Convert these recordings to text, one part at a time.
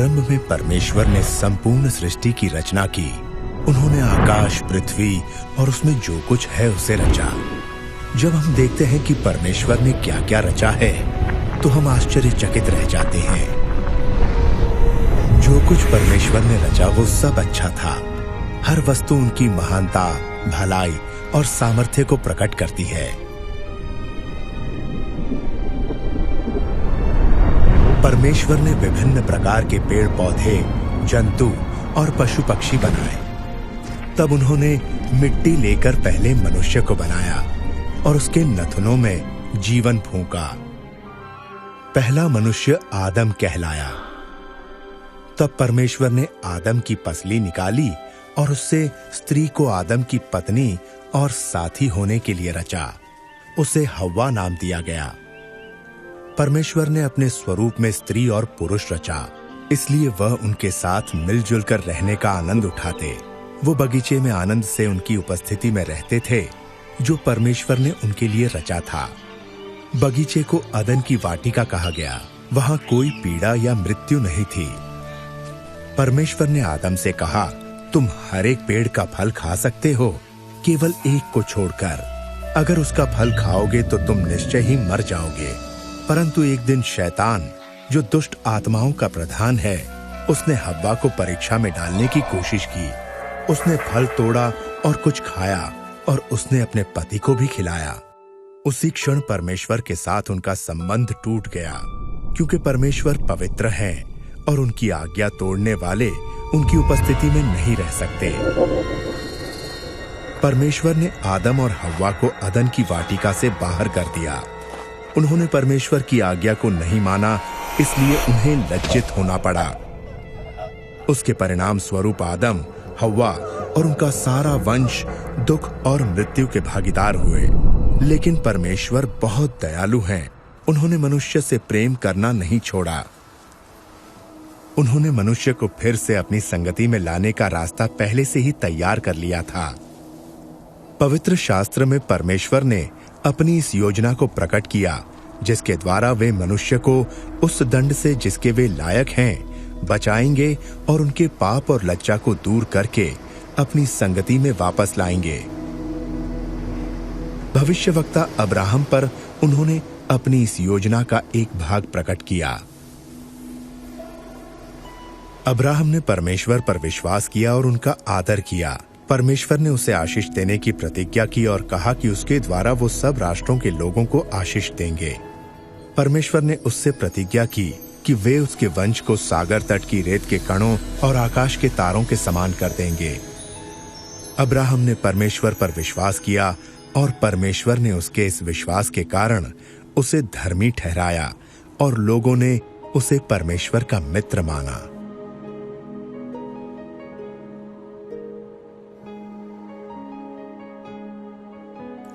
आरंभ में परमेश्वर ने संपूर्ण सृष्टि की रचना की। उन्होंने आकाश, पृथ्वी और उसमें जो कुछ है उसे रचा। जब हम देखते हैं कि परमेश्वर ने क्या क्या रचा है, तो हम आश्चर्यचकित रह जाते हैं। जो कुछ परमेश्वर ने रचा वो सब अच्छा था। हर वस्तु उनकी महानता, भलाई और सामर्थ्य को प्रकट करती है। परमेश्वर ने विभिन्न प्रकार के पेड़ पौधे, जंतु और पशु पक्षी बनाए। तब उन्होंने मिट्टी लेकर पहले मनुष्य को बनाया और उसके नथुनों में जीवन फूंका। पहला मनुष्य आदम कहलाया। तब परमेश्वर ने आदम की पसली निकाली और उससे स्त्री को आदम की पत्नी और साथी होने के लिए रचा। उसे हव्वा नाम दिया गया। परमेश्वर ने अपने स्वरूप में स्त्री और पुरुष रचा, इसलिए वह उनके साथ मिलजुल कर रहने का आनंद उठाते। वो बगीचे में आनंद से उनकी उपस्थिति में रहते थे, जो परमेश्वर ने उनके लिए रचा था। बगीचे को अदन की वाटिका कहा गया। वहां कोई पीड़ा या मृत्यु नहीं थी। परमेश्वर ने आदम से कहा, तुम हर एक पेड़ का फल खा सकते हो, केवल एक को छोड़कर। अगर उसका फल खाओगे तो तुम निश्चय ही मर जाओगे। परंतु एक दिन शैतान, जो दुष्ट आत्माओं का प्रधान है, उसने हव्वा को परीक्षा में डालने की कोशिश की। उसने फल तोड़ा और कुछ खाया और उसने अपने पति को भी खिलाया। उसी क्षण परमेश्वर के साथ उनका संबंध टूट गया, क्योंकि परमेश्वर पवित्र हैं और उनकी आज्ञा तोड़ने वाले उनकी उपस्थिति में नहीं रह सकते। परमेश्वर ने आदम और हव्वा को अदन की वाटिका से बाहर कर दिया। उन्होंने परमेश्वर की आज्ञा को नहीं माना, इसलिए उन्हें लज्जित होना पड़ा। उसके परिणाम स्वरूप आदम, हव्वा और उनका सारा वंश दुख और मृत्यु के भागीदार हुए। लेकिन परमेश्वर बहुत दयालु हैं। उन्होंने मनुष्य से प्रेम करना नहीं छोड़ा। उन्होंने मनुष्य को फिर से अपनी संगति में लाने का रास्ता पहले से ही तैयार कर लिया था। पवित्र शास्त्र में परमेश्वर ने अपनी इस योजना को प्रकट किया, जिसके द्वारा वे मनुष्य को उस दंड से जिसके वे लायक हैं बचाएंगे और उनके पाप और लज्जा को दूर करके अपनी संगति में वापस लाएंगे। भविष्यवक्ता अब्राहम पर उन्होंने अपनी इस योजना का एक भाग प्रकट किया। अब्राहम ने परमेश्वर पर विश्वास किया और उनका आदर किया। परमेश्वर ने उसे आशीष देने की प्रतिज्ञा की और कहा कि उसके द्वारा वो सब राष्ट्रों के लोगों को आशीष देंगे। परमेश्वर ने उससे प्रतिज्ञा की कि वे उसके वंश को सागर तट की रेत के कणों और आकाश के तारों के समान कर देंगे। अब्राहम ने परमेश्वर पर विश्वास किया और परमेश्वर ने उसके इस विश्वास के कारण उसे धर्मी ठहराया और लोगों ने उसे परमेश्वर का मित्र माना।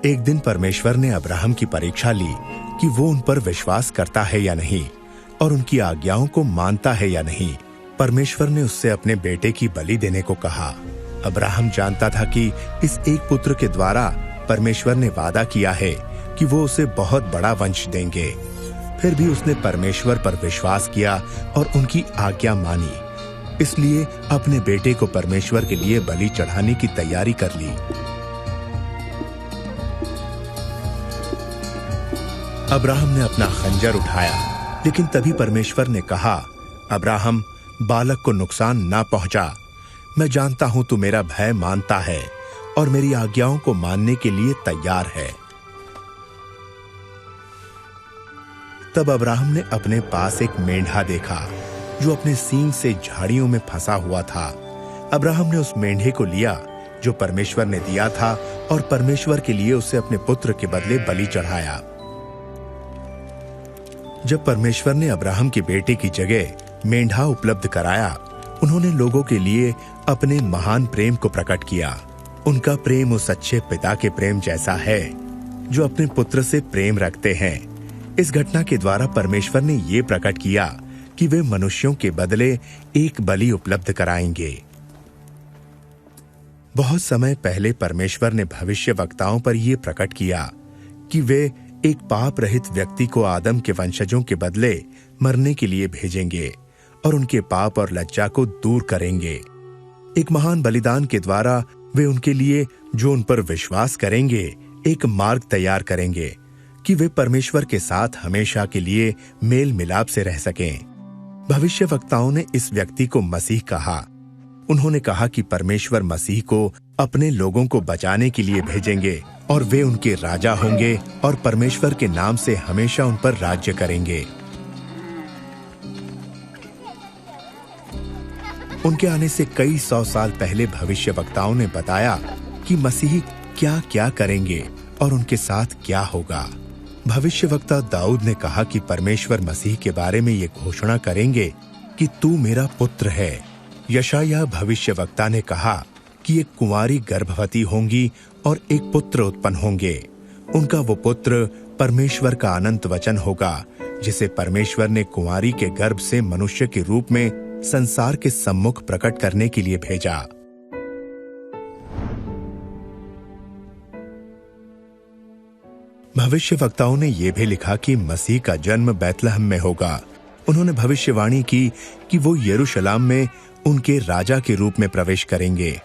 एक दिन परमेश्वर ने अब्राहम की परीक्षा ली कि वो उन पर विश्वास करता है या नहीं और उनकी आज्ञाओं को मानता है या नहीं। परमेश्वर ने उससे अपने बेटे की बलि देने को कहा। अब्राहम जानता था कि इस एक पुत्र के द्वारा परमेश्वर ने वादा किया है कि वो उसे बहुत बड़ा वंश देंगे। फिर भी उसने परमेश्वर पर विश्वास किया और उनकी आज्ञा मानी। इसलिए अपने बेटे को परमेश्वर के लिए बलि चढ़ाने की तैयारी कर ली। अब्राहम ने अपना खंजर उठाया, लेकिन तभी परमेश्वर ने कहा, अब्राहम, बालक को नुकसान ना पहुंचा। मैं जानता हूं तू मेरा भय मानता है और मेरी आज्ञाओं को मानने के लिए तैयार है। तब अब्राहम ने अपने पास एक मेंढा देखा जो अपने सींग से झाड़ियों में फंसा हुआ था। अब्राहम ने उस मेंढे को लिया जो परमेश्वर ने दिया था और परमेश्वर के लिए उसे अपने पुत्र के बदले बलि चढ़ाया। जब परमेश्वर ने अब्राहम के बेटे की जगह मेंढा उपलब्ध कराया, उन्होंने लोगों के लिए अपने महान प्रेम को प्रकट किया। उनका प्रेम उस अच्छे पिता के प्रेम जैसा है जो अपने पुत्र से प्रेम रखते हैं। इस घटना के द्वारा परमेश्वर ने ये प्रकट किया कि वे मनुष्यों के बदले एक बलि उपलब्ध कराएंगे। बहुत समय पहले परमेश्वर ने भविष्यवक्ताओं पर यह प्रकट किया कि वे एक पाप रहित व्यक्ति को आदम के वंशजों के बदले मरने के लिए भेजेंगे और उनके पाप और लज्जा को दूर करेंगे। एक महान बलिदान के द्वारा वे उनके लिए, जो उन पर विश्वास करेंगे, एक मार्ग तैयार करेंगे कि वे परमेश्वर के साथ हमेशा के लिए मेल मिलाप से रह सकें। भविष्यवक्ताओं ने इस व्यक्ति को मसीह कहा। उन्होंने कहा कि परमेश्वर मसीह को अपने लोगों को बचाने के लिए भेजेंगे और वे उनके राजा होंगे और परमेश्वर के नाम से हमेशा उन पर राज्य करेंगे। उनके आने से कई 100 साल पहले भविष्यवक्ताओं ने बताया कि मसीह क्या क्या करेंगे और उनके साथ क्या होगा। भविष्यवक्ता दाऊद ने कहा कि परमेश्वर मसीह के बारे में ये घोषणा करेंगे कि तू मेरा पुत्र है। यशायाह भविष्यवक्ता ने कहा कि एक कुंवारी गर्भवती होंगी और एक पुत्र उत्पन्न होंगे। उनका वो पुत्र परमेश्वर का अनंत वचन होगा, जिसे परमेश्वर ने कुंवारी के गर्भ से मनुष्य के रूप में संसार के सम्मुख प्रकट करने के लिए भेजा। भविष्यवक्ताओं ने यह भी लिखा कि मसीह का जन्म बैतलहम में होगा। उन्होंने भविष्यवाणी की कि वो यरूशलेम में उनके राजा के रूप में प्रवेश करेंगे।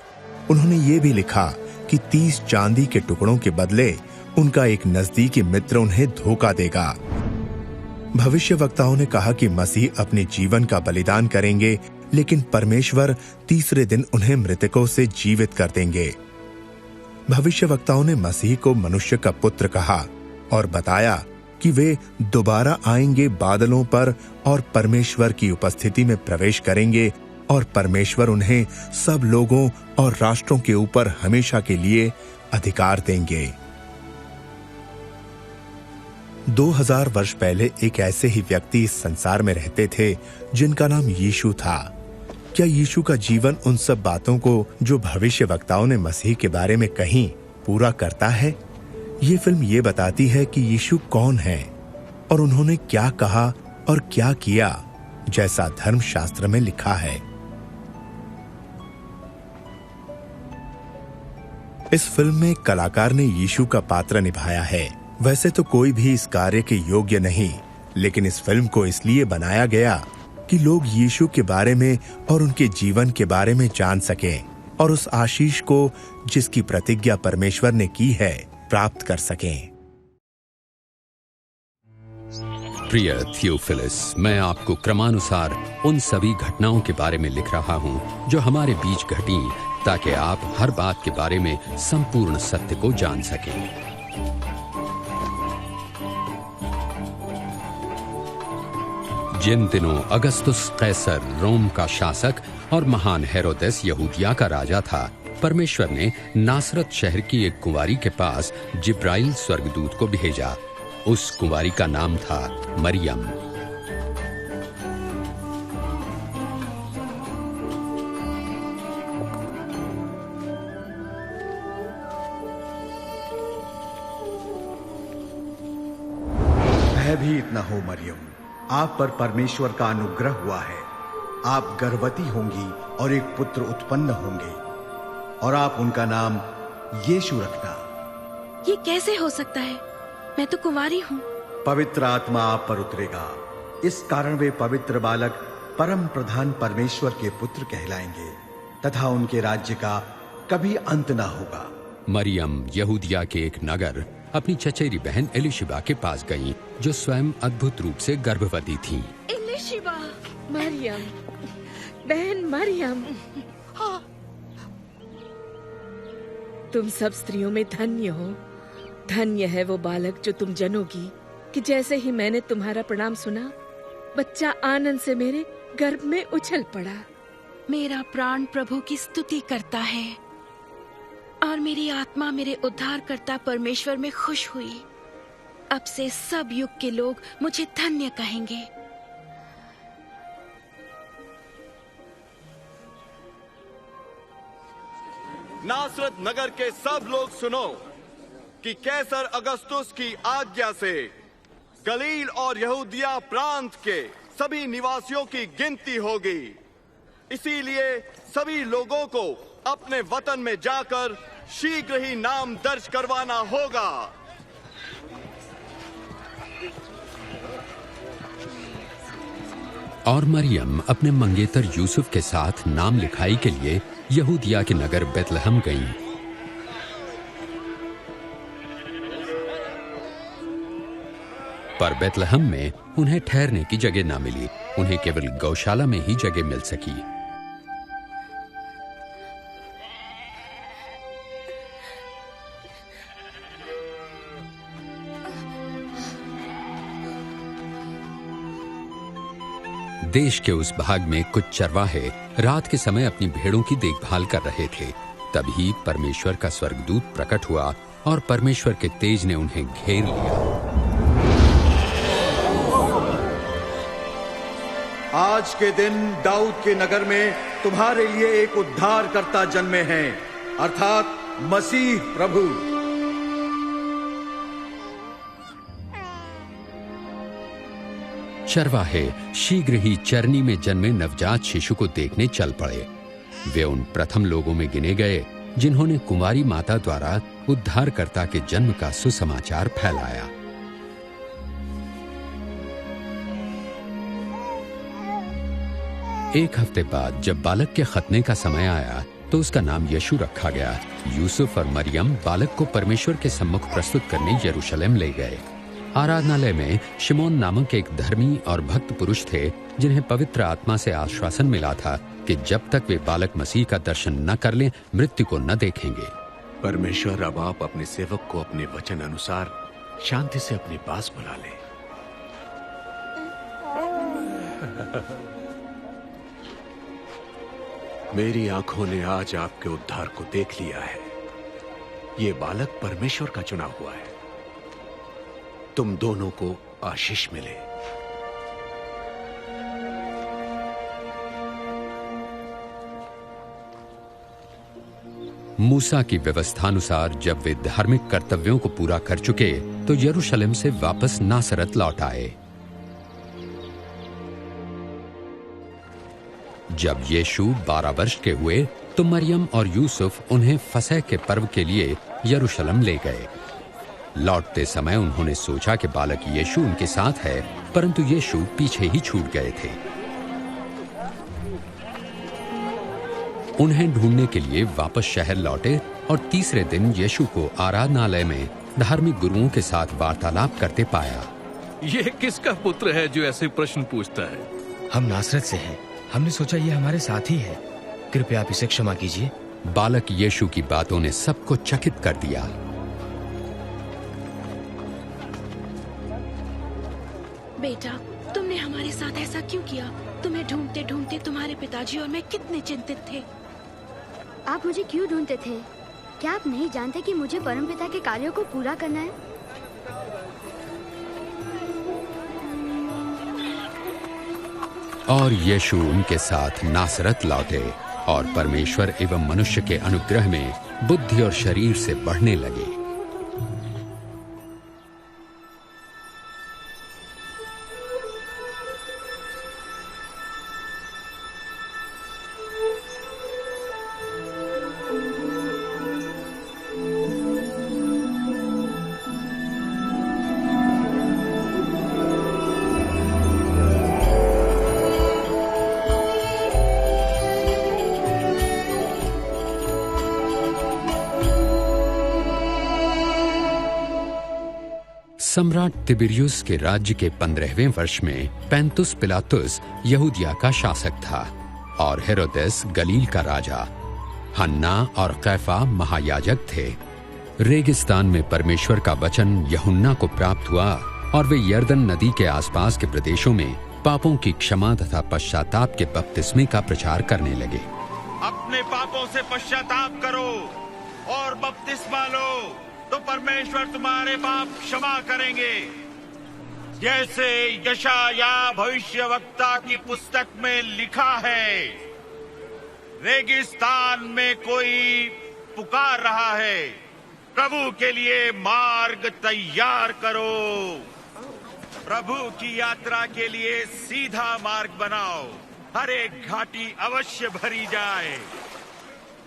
उन्होंने ये भी लिखा कि 30 चांदी के टुकड़ों के बदले उनका एक नजदीकी मित्र उन्हें धोखा देगा। भविष्यवक्ताओं ने कहा कि मसीह अपने जीवन का बलिदान करेंगे, लेकिन परमेश्वर तीसरे दिन उन्हें मृतकों से जीवित कर देंगे। भविष्यवक्ताओं ने मसीह को मनुष्य का पुत्र कहा और बताया कि वे दोबारा आएंगे बादलों पर और परमेश्वर की उपस्थिति में प्रवेश करेंगे और परमेश्वर उन्हें सब लोगों और राष्ट्रों के ऊपर हमेशा के लिए अधिकार देंगे। 2000 वर्ष पहले एक ऐसे ही व्यक्ति इस संसार में रहते थे जिनका नाम यीशु था। क्या यीशु का जीवन उन सब बातों को जो भविष्यवक्ताओं ने मसीह के बारे में कहीं पूरा करता है? ये फिल्म ये बताती है कि यीशु कौन है और उन्होंने क्या कहा और क्या किया, जैसा धर्मशास्त्र में लिखा है। इस फिल्म में कलाकार ने यीशु का पात्र निभाया है। वैसे तो कोई भी इस कार्य के योग्य नहीं, लेकिन इस फिल्म को इसलिए बनाया गया कि लोग यीशु के बारे में और उनके जीवन के बारे में जान सकें और उस आशीष को जिसकी प्रतिज्ञा परमेश्वर ने की है प्राप्त कर सकें। प्रिय थियोफिलस, मैं आपको क्रमानुसार उन सभी घटनाओं के बारे में लिख रहा हूं जो हमारे बीच घटी, ताकि आप हर बात के बारे में संपूर्ण सत्य को जान सकें। जिन दिनों अगस्तुस कैसर रोम का शासक और महान हेरोदेस यहूदिया का राजा था, परमेश्वर ने नासरत शहर की एक कुंवारी के पास जिब्राइल स्वर्गदूत को भेजा। उस कुंवारी का नाम था मरियम। भयभीत न हो मरियम, आप पर परमेश्वर का अनुग्रह हुआ है। आप गर्भवती होंगी और एक पुत्र उत्पन्न होंगे और आप उनका नाम यीशु रखना। ये कैसे हो सकता है? मैं तो कुंवारी हूँ। पवित्र आत्मा आप पर उतरेगा, इस कारण वे पवित्र बालक परम प्रधान परमेश्वर के पुत्र कहलाएंगे तथा उनके राज्य का कभी अंत ना होगा। मरियम यहूदिया के एक नगर अपनी चचेरी बहन एलिशिबा के पास गई, जो स्वयं अद्भुत रूप से गर्भवती थी। एलिशिबा, मरियम, बहन मरियम, तुम सब स्त्रियों में धन्य हो। धन्य है वो बालक जो तुम जनोगी, कि जैसे ही मैंने तुम्हारा प्रणाम सुना, बच्चा आनंद से मेरे गर्भ में उछल पड़ा। मेरा प्राण प्रभु की स्तुति करता है और मेरी आत्मा मेरे उद्धारकर्ता परमेश्वर में खुश हुई। अब से सब युग के लोग मुझे धन्य कहेंगे। नासरत नगर के सब लोग सुनो कि कैसर अगस्तुस की आज्ञा से गलील और यहूदिया प्रांत के सभी निवासियों की गिनती होगी। इसीलिए सभी लोगों को अपने वतन में जाकर शीघ्र ही नाम दर्ज करवाना होगा। और मरियम अपने मंगेतर यूसुफ के साथ नाम लिखाई के लिए यहूदिया के नगर बेतलहम गईं। पर बेतलहम में उन्हें ठहरने की जगह ना मिली। उन्हें केवल गौशाला में ही जगह मिल सकी। देश के उस भाग में कुछ चरवाहे रात के समय अपनी भेड़ों की देखभाल कर रहे थे। तभी परमेश्वर का स्वर्गदूत प्रकट हुआ और परमेश्वर के तेज ने उन्हें घेर लिया। आज के दिन दाऊद के नगर में तुम्हारे लिए एक उद्धारकर्ता जन्मे हैं, अर्थात मसीह प्रभु। चरवाहे शीघ्र ही चरनी में जन्मे नवजात शिशु को देखने चल पड़े। वे उन प्रथम लोगों में गिने गए जिन्होंने कुंवारी माता द्वारा उद्धारकर्ता के जन्म का सुसमाचार फैलाया। एक हफ्ते बाद जब बालक के खतने का समय आया तो उसका नाम यीशु रखा गया। यूसुफ और मरियम बालक को परमेश्वर के सम्मुख प्रस्तुत करने यरूशलेम ले गए। आराधनालय में शिमोन नामक एक धर्मी और भक्त पुरुष थे जिन्हें पवित्र आत्मा से आश्वासन मिला था कि जब तक वे बालक मसीह का दर्शन न कर लें मृत्यु को न देखेंगे। परमेश्वर, अब आप अपने सेवक को अपने वचन अनुसार शांति से अपने पास बुला ले। मेरी आंखों ने आज आपके उद्धार को देख लिया है। ये बालक परमेश्वर का चुना हुआ है। तुम दोनों को आशीष मिले। मूसा की व्यवस्थानुसार जब वे धार्मिक कर्तव्यों को पूरा कर चुके तो यरूशलेम से वापस नासरत लौट आए। जब यीशु 12 वर्ष के हुए तो मरियम और यूसुफ उन्हें फसह के पर्व के लिए यरूशलेम ले गए। लौटते समय उन्होंने सोचा कि बालक यीशु उनके साथ है, परंतु यीशु पीछे ही छूट गए थे। उन्हें ढूंढने के लिए वापस शहर लौटे और तीसरे दिन यीशु को आराधनालय में धार्मिक गुरुओं के साथ वार्तालाप करते पाया। ये किसका पुत्र है जो ऐसे प्रश्न पूछता है? हम नासरत से हैं। हमने सोचा ये हमारे साथ ही है। कृपया आप इसे क्षमा कीजिए। बालक यीशु की बातों ने सबको चकित कर दिया। बेटा, तुमने हमारे साथ ऐसा क्यों किया? तुम्हें ढूंढते ढूंढते तुम्हारे पिताजी और मैं कितने चिंतित थे। आप मुझे क्यों ढूंढते थे? क्या आप नहीं जानते कि मुझे परमपिता के कार्यों को पूरा करना है? और यीशु उनके साथ नासरत लौटे और परमेश्वर एवं मनुष्य के अनुग्रह में बुद्धि और शरीर से बढ़ने लगे। सम्राट तिबिरियुस के राज्य के 15वें वर्ष में पैंतुस पिलातुस यहूदिया का शासक था और हेरोदेस गलील का राजा। हन्ना और कैफा महायाजक थे। रेगिस्तान में परमेश्वर का वचन यूहन्ना को प्राप्त हुआ और वे यर्दन नदी के आसपास के प्रदेशों में पापों की क्षमा तथा पश्चाताप के बपतिस्मे का प्रचार करने लगे। अपने पापों से पश्चाताप करो और बपतिस्मा लो तो परमेश्वर तुम्हारे पाप क्षमा करेंगे। जैसे यशाया भविष्यवक्ता की पुस्तक में लिखा है, रेगिस्तान में कोई पुकार रहा है, प्रभु के लिए मार्ग तैयार करो। प्रभु की यात्रा के लिए सीधा मार्ग बनाओ। हर एक घाटी अवश्य भरी जाए,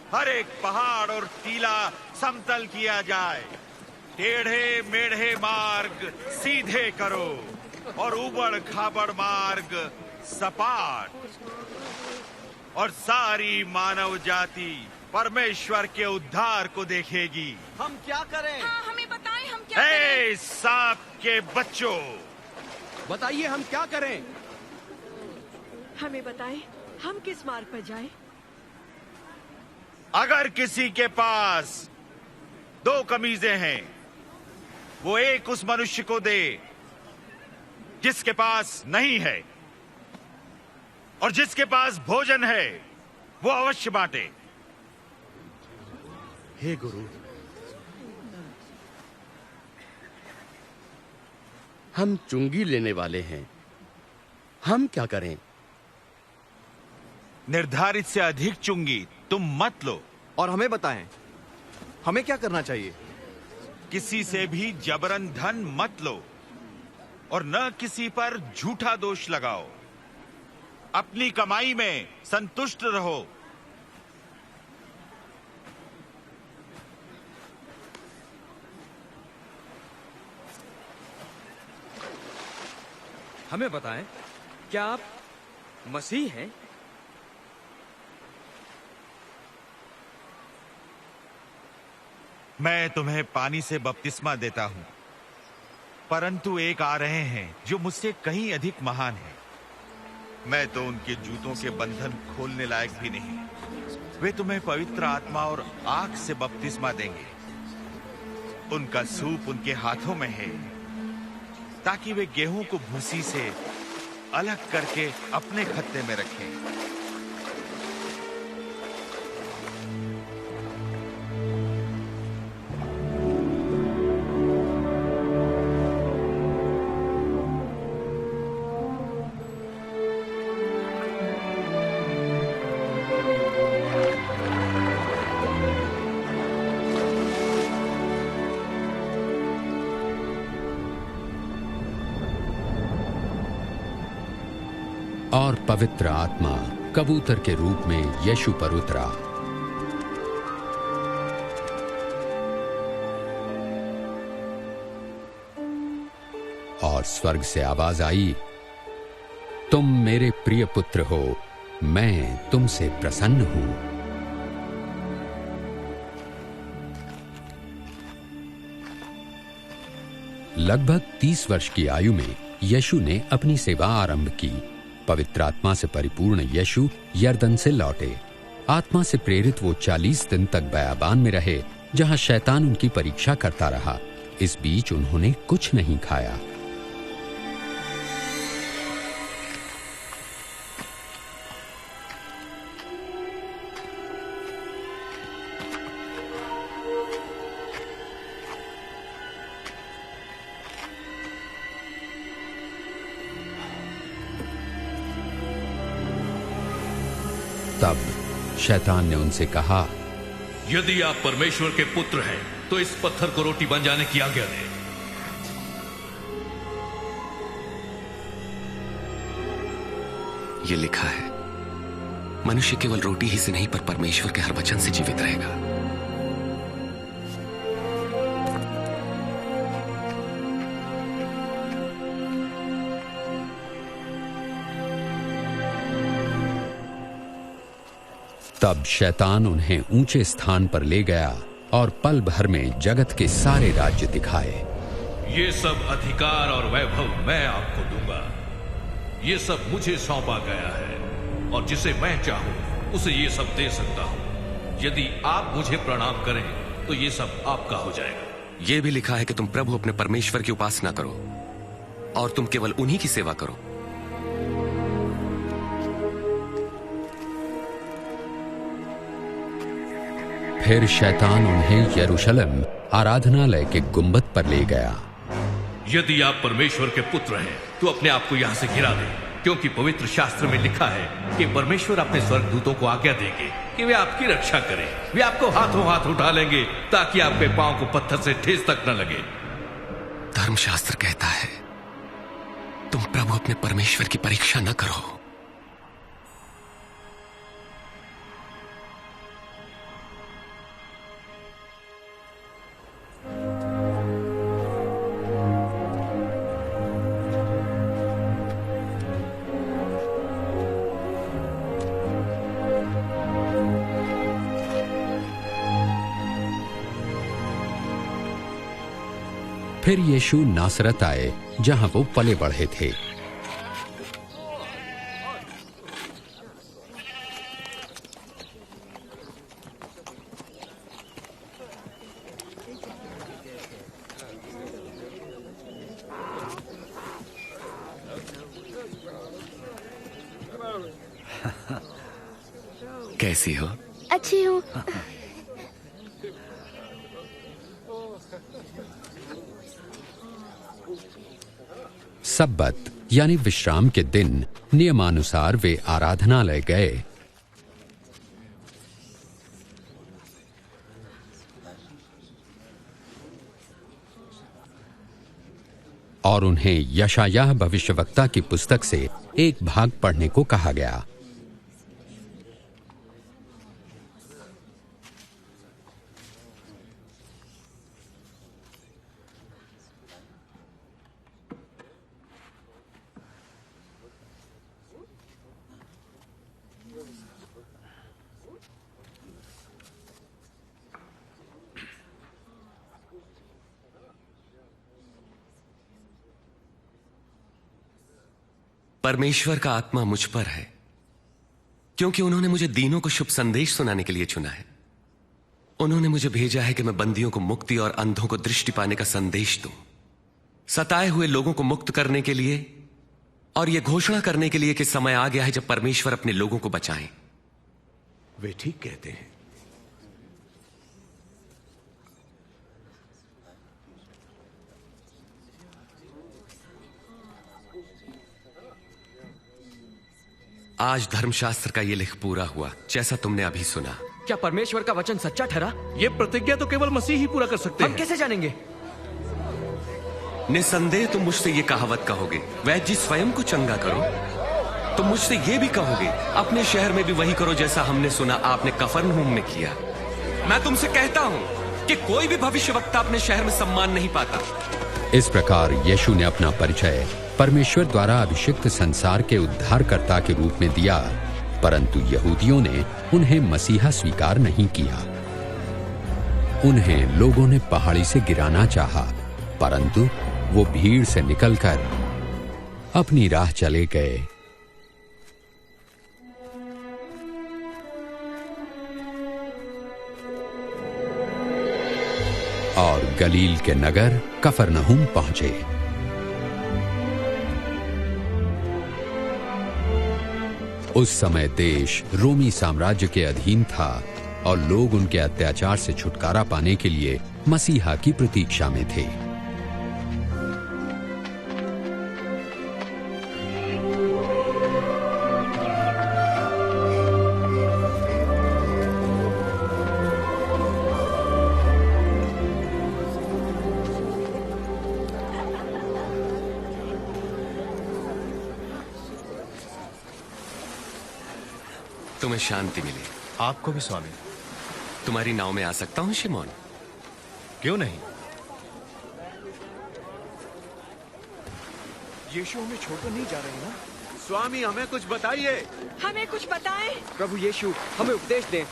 हर एक पहाड़ और टीला समतल किया जाए। टेढ़े मेढ़े मार्ग सीधे करो और उबड़ खाबड़ मार्ग सपाट और सारी मानव जाति परमेश्वर के उद्धार को देखेगी। हम क्या करें? हाँ, हमें बताएं हम क्या करें? सांप के बच्चों, बताइए हम क्या करें? हमें बताएं हम किस मार्ग पर जाएं? अगर किसी के पास 2 कमीजें हैं, वो एक उस मनुष्य को दे जिसके पास नहीं है, और जिसके पास भोजन है वो अवश्य बांटे। हे गुरु, हम चुंगी लेने वाले हैं, हम क्या करें? निर्धारित से अधिक चुंगी तुम मत लो। और हमें बताएं, हमें क्या करना चाहिए? किसी से भी जबरन धन मत लो और न किसी पर झूठा दोष लगाओ। अपनी कमाई में संतुष्ट रहो। हमें बताएं, क्या आप मसीह हैं? मैं तुम्हें पानी से बपतिस्मा देता हूं, परंतु एक आ रहे हैं जो मुझसे कहीं अधिक महान है। मैं तो उनके जूतों के बंधन खोलने लायक भी नहीं। वे तुम्हें पवित्र आत्मा और आग से बपतिस्मा देंगे। उनका सूप उनके हाथों में है, ताकि वे गेहूं को भूसी से अलग करके अपने खत्ते में रखें। और पवित्र आत्मा कबूतर के रूप में यीशु पर उतरा। और स्वर्ग से आवाज आई, तुम मेरे प्रिय पुत्र हो, मैं तुमसे प्रसन्न हूं। लगभग 30 वर्ष की आयु में यीशु ने अपनी सेवा आरंभ की। पवित्र आत्मा से परिपूर्ण यीशु यरदन से लौटे। आत्मा से प्रेरित वो 40 दिन तक बयाबान में रहे, जहां शैतान उनकी परीक्षा करता रहा। इस बीच उन्होंने कुछ नहीं खाया। तब शैतान ने उनसे कहा, यदि आप परमेश्वर के पुत्र हैं तो इस पत्थर को रोटी बन जाने की आज्ञा दें। ये लिखा है, मनुष्य केवल रोटी ही से नहीं पर परमेश्वर के हर वचन से जीवित रहेगा। तब शैतान उन्हें ऊंचे स्थान पर ले गया और पल भर में जगत के सारे राज्य दिखाए। ये सब अधिकार और वैभव मैं आपको दूंगा। ये सब मुझे सौंपा गया है, और जिसे मैं चाहूं उसे ये सब दे सकता हूं। यदि आप मुझे प्रणाम करें तो ये सब आपका हो जाएगा। ये भी लिखा है कि तुम प्रभु अपने परमेश्वर की उपासना करो और तुम केवल उन्हीं की सेवा करो। फिर शैतान उन्हें यरूशलेम आराधनालय के गुंबद पर ले गया। यदि आप परमेश्वर के पुत्र हैं तो अपने आप को यहां से गिरा दें, क्योंकि पवित्र शास्त्र में लिखा है कि परमेश्वर अपने स्वर्गदूतों को आज्ञा देंगे कि वे आपकी रक्षा करें। वे आपको हाथों हाथ उठा लेंगे ताकि आपके पांव को पत्थर से ठेस तक न लगे। धर्मशास्त्र कहता है, तुम प्रभु अपने परमेश्वर की परीक्षा न करो। फिर यीशु नासरत आए, जहां वो पले बढ़े थे। कैसी हो? अच्छी हूँ। सब्बत यानी विश्राम के दिन नियमानुसार वे आराधनालय गए। और उन्हें यशायाह भविष्यवक्ता की पुस्तक से एक भाग पढ़ने को कहा गया। परमेश्वर का आत्मा मुझ पर है, क्योंकि उन्होंने मुझे दीनों को शुभ संदेश सुनाने के लिए चुना है। उन्होंने मुझे भेजा है कि मैं बंदियों को मुक्ति और अंधों को दृष्टि पाने का संदेश दूं, सताए हुए लोगों को मुक्त करने के लिए और यह घोषणा करने के लिए कि समय आ गया है जब परमेश्वर अपने लोगों को बचाएं। वे ठीक कहते हैं। आज धर्मशास्त्र का यह लेख पूरा हुआ, जैसा तुमने अभी सुना। क्या परमेश्वर का वचन सच्चा ठहरा? ये प्रतिज्ञा तो केवल मसीह ही पूरा कर सकते हैं। हम कैसे जानेंगे? निसंदेह तुम मुझसे ये कहावत कहोगे, वैद्य स्वयं को चंगा करो। तुम मुझसे ये भी कहोगे, अपने शहर में भी वही करो जैसा हमने सुना आपने कफरनहूम में किया। मैं तुमसे कहता हूं कि कोई भी भविष्यवक्ता अपने शहर में सम्मान नहीं पाता। इस प्रकार यीशु ने अपना परिचय परमेश्वर द्वारा अभिषिक्त संसार के उद्धारकर्ता के रूप में दिया, परंतु यहूदियों ने उन्हें मसीहा स्वीकार नहीं किया। उन्हें लोगों ने पहाड़ी से गिराना चाहा, परंतु वो भीड़ से निकलकर अपनी राह चले गए। और गलील के नगर कफरनहूम पहुंचे। उस समय देश रोमी साम्राज्य के अधीन था और लोग उनके अत्याचार से छुटकारा पाने के लिए मसीहा की प्रतीक्षा में थे। तुम्हें शांति मिले। आपको भी स्वामी। तुम्हारी नाव में आ सकता हूं शिमोन? क्यों नहीं? यीशु हमें छोड़कर नहीं जा रहे ना? स्वामी हमें कुछ बताइए। हमें कुछ बताएं। प्रभु यीशु हमें उपदेश दें।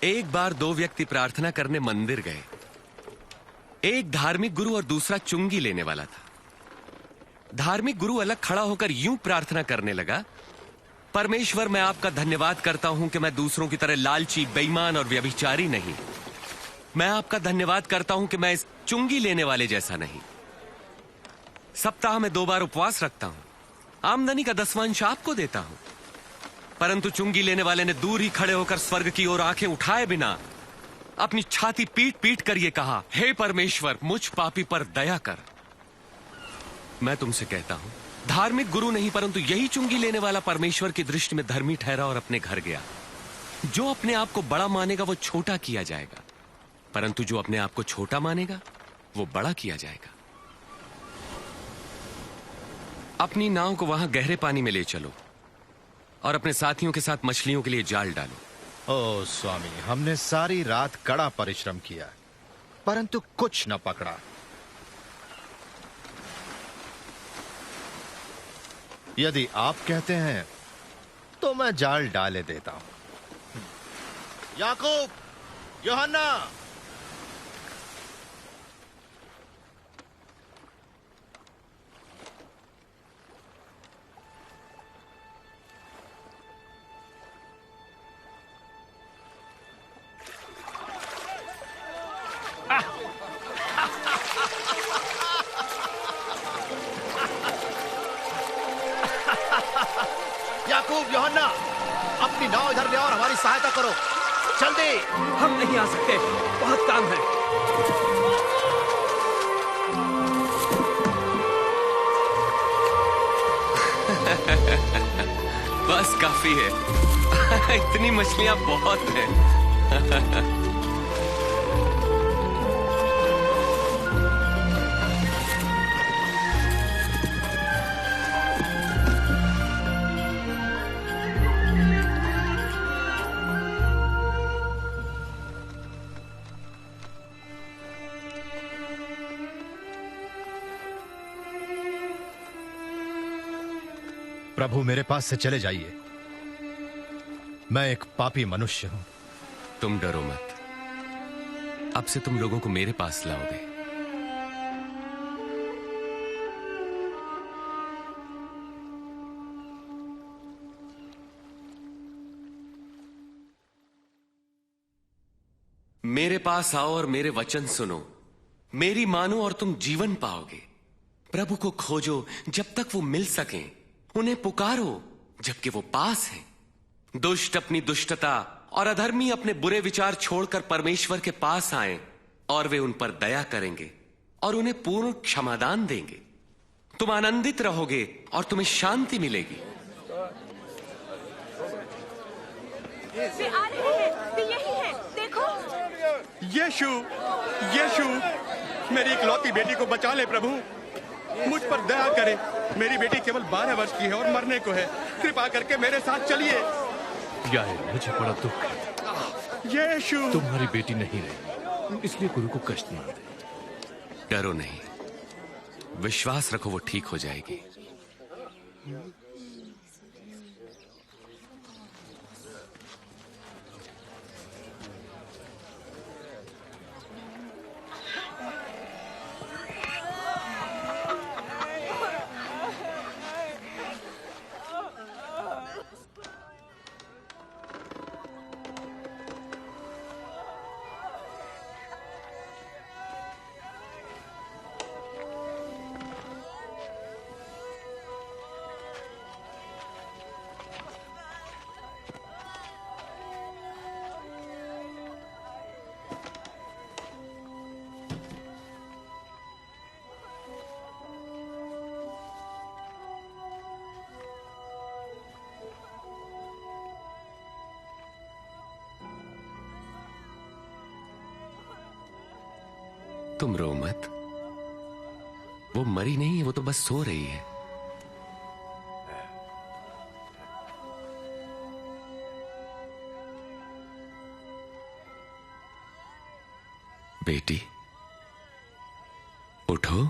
एक बार दो व्यक्ति प्रार्थना करने मंदिर गए। एक धार्मिक गुरु और दूसरा चुंगी लेने वाला था। धार्मिक गुरु अलग खड़ा होकर यूं प्रार्थना करने लगा, परमेश्वर मैं आपका धन्यवाद करता हूं कि मैं दूसरों की तरह लालची, बेईमान और व्यभिचारी नहीं। मैं आपका धन्यवाद करता हूं कि मैं इस चुंगी लेने वाले जैसा नहीं। सप्ताह में 2 बार उपवास रखता हूं, आमदनी का 10वां आपको देता हूं। परंतु चुंगी लेने वाले ने दूर ही खड़े होकर स्वर्ग की ओर आंखें उठाए बिना अपनी छाती पीट पीट कर यह कहा, हे परमेश्वर मुझ पापी पर दया कर। मैं तुमसे कहता हूं, धार्मिक गुरु नहीं परंतु यही चुंगी लेने वाला परमेश्वर की दृष्टि में धर्मी ठहरा और अपने घर गया। जो अपने आप को बड़ा मानेगा वो छोटा किया जाएगा, परंतु जो अपने आप को छोटा मानेगा वो बड़ा किया जाएगा। अपनी नाव को वहां गहरे पानी में ले चलो और अपने साथियों के साथ मछलियों के लिए जाल डालो। ओ स्वामी, हमने सारी रात कड़ा परिश्रम किया परंतु कुछ न पकड़ा। यदि आप कहते हैं तो मैं जाल डाले देता हूं। याकूब, यूहन्ना, याकूब, यूहन्ना, अपनी नाव इधर ले और हमारी सहायता करो, जल्दी। हम नहीं आ सकते, बहुत काम है। बस काफी है। इतनी मछलियां बहुत हैं। प्रभु, मेरे पास से चले जाइए, मैं एक पापी मनुष्य हूं। तुम डरो मत, अब से तुम लोगों को मेरे पास लाओगे। मेरे पास आओ और मेरे वचन सुनो, मेरी मानो और तुम जीवन पाओगे। प्रभु को खोजो जब तक वो मिल सकें, उन्हें पुकारो जबकि वो पास हैं। दुष्ट अपनी दुष्टता और अधर्मी अपने बुरे विचार छोड़कर परमेश्वर के पास आएं और वे उन पर दया करेंगे और उन्हें पूर्ण क्षमादान देंगे। तुम आनंदित रहोगे और तुम्हें शांति मिलेगी। वे आ रहे हैं, वे यही हैं, देखो। यीशु, यीशु, मेरी इकलौती बेटी को बचा ले प्रभु, मुझ पर दया करें। मेरी बेटी केवल 12 वर्ष की है और मरने को है, कृपा करके मेरे साथ चलिए। यार, मुझे बड़ा दुख है। यीशु, तुम्हारी बेटी नहीं रही, इसलिए गुरु को कष्ट ना दे। डरो नहीं, विश्वास रखो, वो ठीक हो जाएगी। तुम रो मत, वो मरी नहीं है, वो तो बस सो रही है। बेटी, उठो।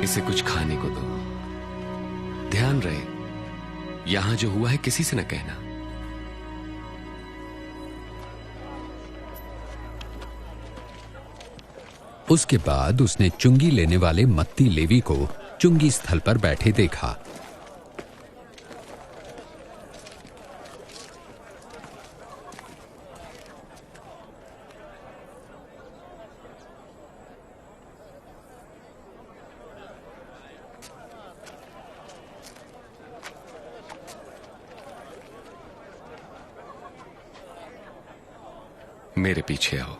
इसे कुछ खाने को दो। ध्यान रहे, यहां जो हुआ है किसी से न कहना। उसके बाद उसने चुंगी लेने वाले मत्ती लेवी को चुंगी स्थल पर बैठे देखा। मेरे पीछे आओ।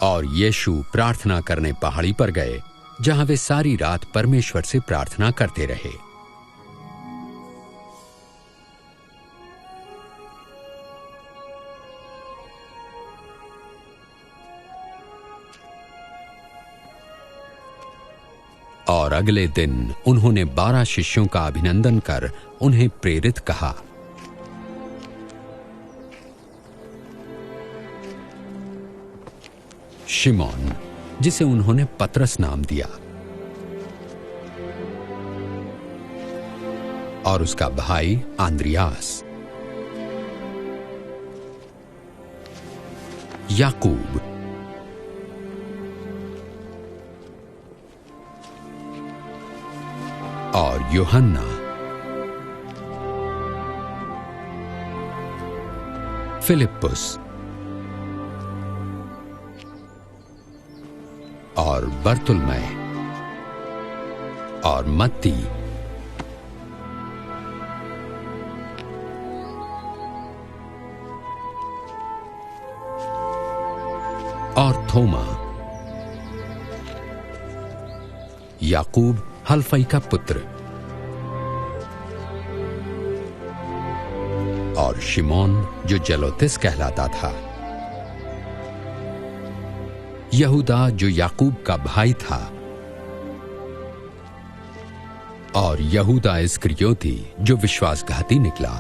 और यीशु प्रार्थना करने पहाड़ी पर गए, जहां वे सारी रात परमेश्वर से प्रार्थना करते रहे। और अगले दिन उन्होंने 12 शिष्यों का अभिनंदन कर उन्हें प्रेरित कहा। शिमोन, जिसे उन्होंने पतरस नाम दिया, और उसका भाई आंद्रियास, याकूब, और यूहन्ना, फिलिप्पुस और बर्तुलमै और मत्ती और थोमा, याकूब हल्फई का पुत्र, और शिमोन जो जलोतिस कहलाता था, यहूदा जो याकूब का भाई था, और यहूदा इस्करियोती जो विश्वासघाती निकला।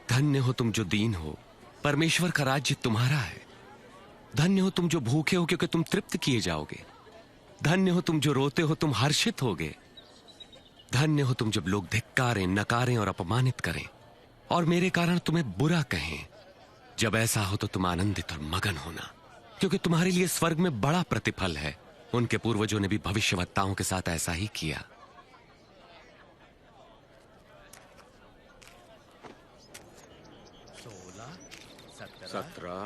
धन्य हो तुम जो दीन हो, परमेश्वर का राज्य तुम्हारा है। धन्य हो तुम जो भूखे हो, क्योंकि तुम तृप्त किए जाओगे। धन्य हो तुम जो रोते हो, तुम हर्षित होगे। धन्य हो तुम जब लोग धिक्कारें, नकारें और अपमानित करें और मेरे कारण तुम्हें बुरा कहें। जब ऐसा हो तो तुम आनंदित और मगन होना, क्योंकि तुम्हारे लिए स्वर्ग में बड़ा प्रतिफल है। उनके पूर्वजों ने भी भविष्यवक्ताओं के साथ ऐसा ही किया। 17,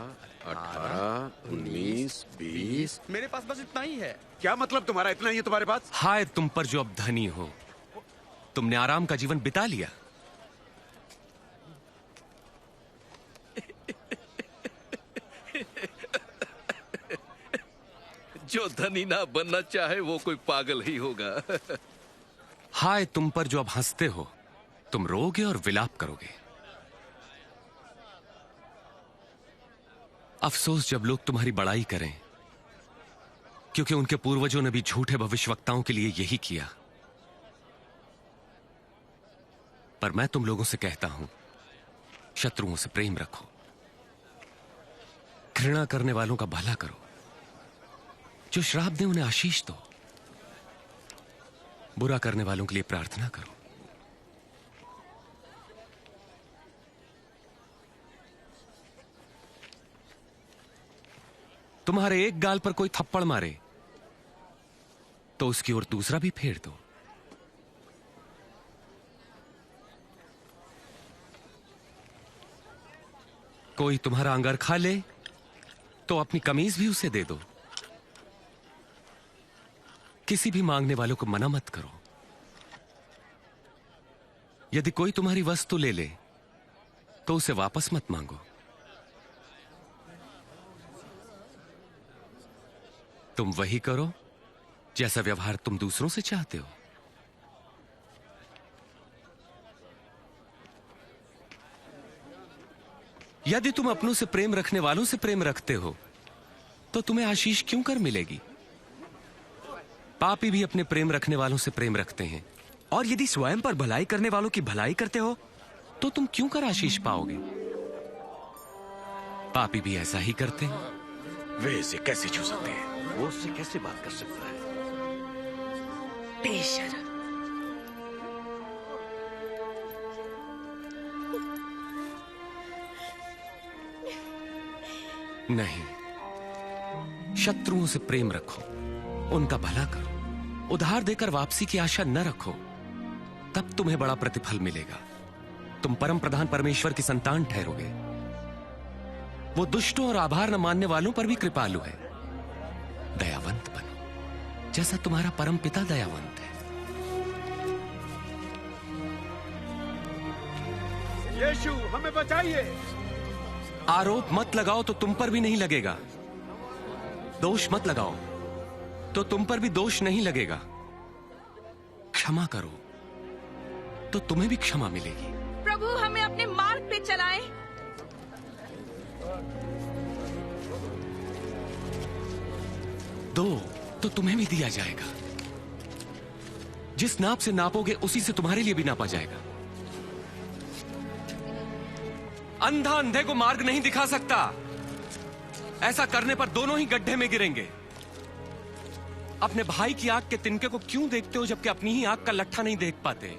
18, 19, 20। मेरे पास बस इतना ही है। क्या मतलब तुम्हारा इतना ही है तुम्हारे पास? हाय तुम पर जो अब धनी हो, तुमने आराम का जीवन बिता लिया। जो धनी ना बनना चाहे वो कोई पागल ही होगा। हाय तुम पर जो अब हंसते हो, तुम रोगे और विलाप करोगे। अफसोस जब लोग तुम्हारी बड़ाई करें, क्योंकि उनके पूर्वजों ने भी झूठे भविष्यवक्ताओं के लिए यही किया। पर मैं तुम लोगों से कहता हूं, शत्रुओं से प्रेम रखो, घृणा करने वालों का भला करो, जो श्राप दे उन्हें आशीष दो, बुरा करने वालों के लिए प्रार्थना करो। तुम्हारे एक गाल पर कोई थप्पड़ मारे तो उसकी ओर दूसरा भी फेर दो। कोई तुम्हारा अंगर खा ले तो अपनी कमीज भी उसे दे दो। किसी भी मांगने वालों को मना मत करो। यदि कोई तुम्हारी वस्तु ले ले तो उसे वापस मत मांगो। तुम वही करो जैसा व्यवहार तुम दूसरों से चाहते हो। यदि तुम अपनों से प्रेम रखने वालों से प्रेम रखते हो तो तुम्हें आशीष क्यों कर मिलेगी? पापी भी अपने प्रेम रखने वालों से प्रेम रखते हैं। और यदि स्वयं पर भलाई करने वालों की भलाई करते हो तो तुम क्यों कर आशीष पाओगे? पापी भी ऐसा ही करते हैं। वे इसे कैसे छू सकते हैं? वो उससे कैसे बात कर सकता है? बेशर्म। नहीं, शत्रुओं से प्रेम रखो, उनका भला करो, उधार देकर वापसी की आशा न रखो, तब तुम्हें बड़ा प्रतिफल मिलेगा। तुम परम प्रधान परमेश्वर की संतान ठहरोगे। वो दुष्टों और आभार न मानने वालों पर भी कृपालु है। दयावंत बनो, जैसा तुम्हारा परम पिता दयावंत है। यीशु, हमें बचाइए। आरोप मत लगाओ तो तुम पर भी नहीं लगेगा, दोष मत लगाओ तो तुम पर भी दोष नहीं लगेगा। क्षमा करो तो तुम्हें भी क्षमा मिलेगी। प्रभु, हमें अपने मार्ग पे चलाएं। दो तो तुम्हें भी दिया जाएगा। जिस नाप से नापोगे उसी से तुम्हारे लिए भी नापा जाएगा। अंधा अंधे को मार्ग नहीं दिखा सकता। ऐसा करने पर दोनों ही गड्ढे में गिरेंगे। अपने भाई की आंख के तिनके को क्यों देखते हो जबकि अपनी ही आंख का लट्ठा नहीं देख पाते?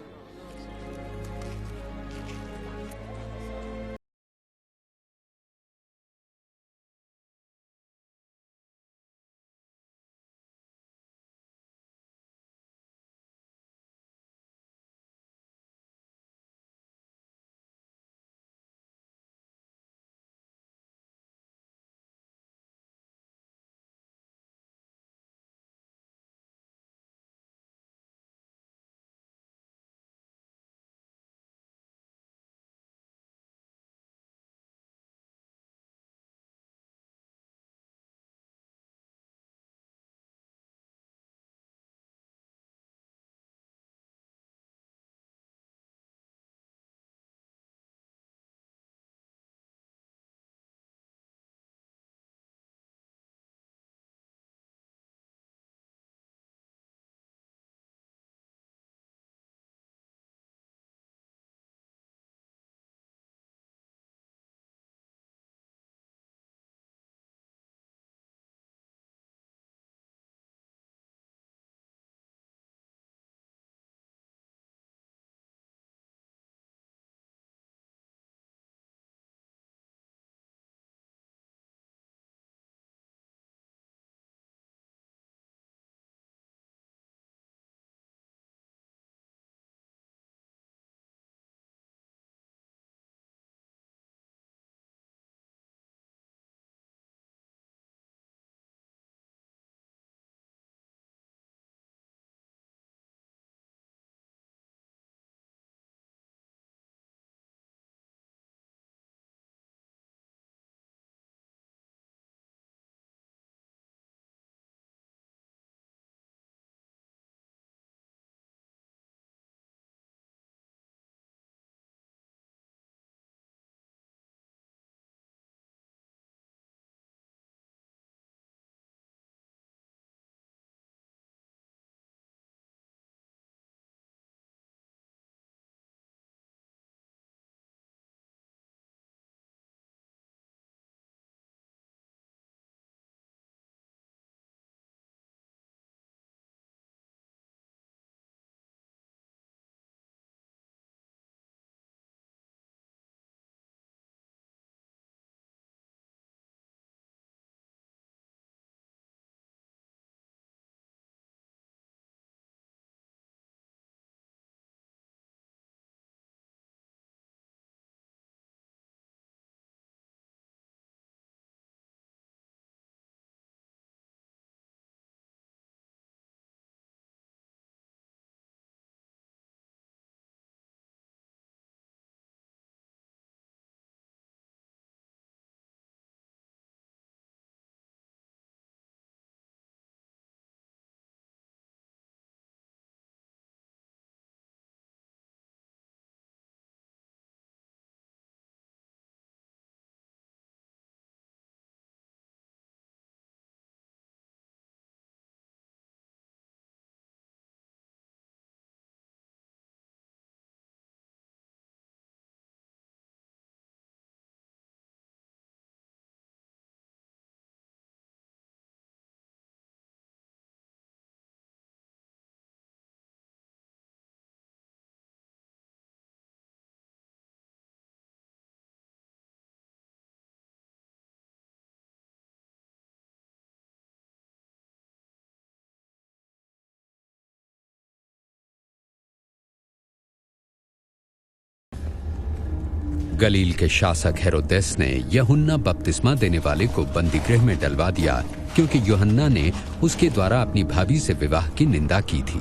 गलील के शासक हेरोदेस ने यूहन्ना बपतिस्मा देने वाले को बंदीगृह में डलवा दिया, क्योंकि यूहन्ना ने उसके द्वारा अपनी भाभी से विवाह की निंदा की थी।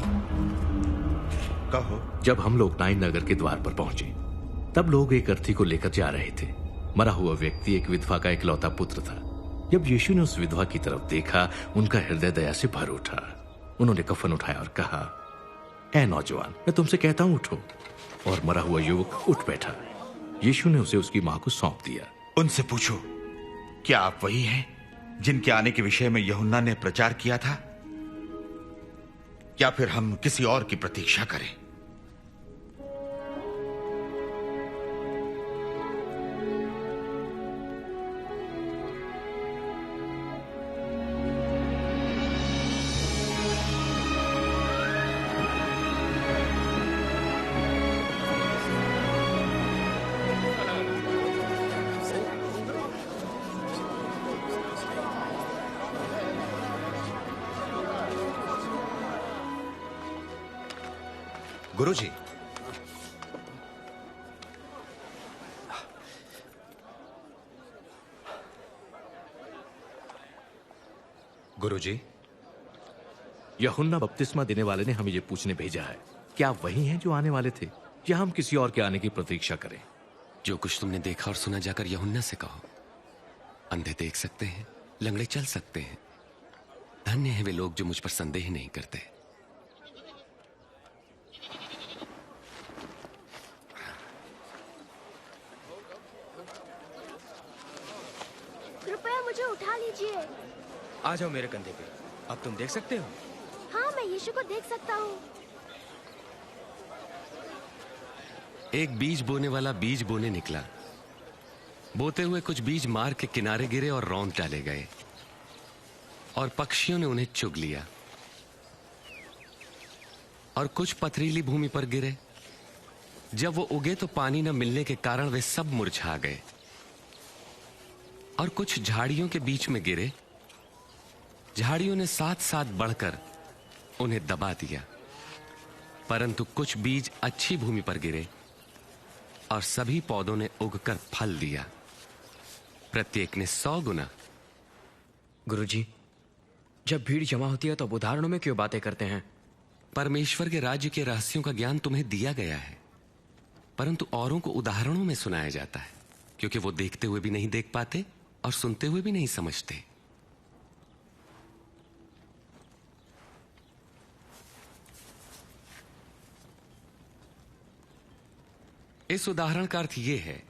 कहो। जब हम लोग नाइन नगर के द्वार पर पहुंचे, तब लोग एक अर्थी को लेकर जा रहे थे। मरा हुआ व्यक्ति एक विधवा का इकलौता पुत्र था। जब यीशु ने उस विधवा की तरफ देखा, उनका हृदय दया से भर उठा। उन्होंने कफन उठाया और कहा, ऐ नौजवान, मैं तुमसे कहता हूं, उठो। और मरा हुआ युवक उठ बैठा। यीशु ने उसे उसकी मां को सौंप दिया। उनसे पूछो, क्या आप वही हैं जिनके आने के विषय में यूहन्ना ने प्रचार किया था, या फिर हम किसी और की प्रतीक्षा करें? गुरुजी, गुरुजी, यूहन्ना बपतिस्मा देने वाले ने हमें ये पूछने भेजा है, क्या आप वही हैं जो आने वाले थे, या हम किसी और के आने की प्रतीक्षा करें? जो कुछ तुमने देखा और सुना जाकर यूहन्ना से कहो। अंधे देख सकते हैं, लंगड़े चल सकते हैं। धन्य हैं वे लोग जो मुझ पर संदेह नहीं करते। कृपया मुझे उठा लीजिए। आ जाओ मेरे कंधे पे। अब तुम देख सकते हो? हाँ, मैं यीशु को देख सकता हूँ। एक बीज बोने वाला बीज बोने निकला। बोते हुए कुछ बीज मार्ग के किनारे गिरे और रौंद डाले गए, और पक्षियों ने उन्हें चुग लिया। और कुछ पथरीली भूमि पर गिरे। जब वो उगे तो पानी न मिलने के कारण वे सब मुरझा गए। और कुछ झाड़ियों के बीच में गिरे। झाड़ियों ने साथ साथ बढ़कर उन्हें दबा दिया। परंतु कुछ बीज अच्छी भूमि पर गिरे, और सभी पौधों ने उगकर फल दिया, प्रत्येक ने 100 गुना। गुरुजी, जब भीड़ जमा होती है तो अब उदाहरणों में क्यों बातें करते हैं? परमेश्वर के राज्य के रहस्यों का ज्ञान तुम्हें दिया गया है, परंतु औरों को उदाहरणों में सुनाया जाता है, क्योंकि वो देखते हुए भी नहीं देख पाते और सुनते हुए भी नहीं समझते। इस उदाहरण का अर्थ यह है,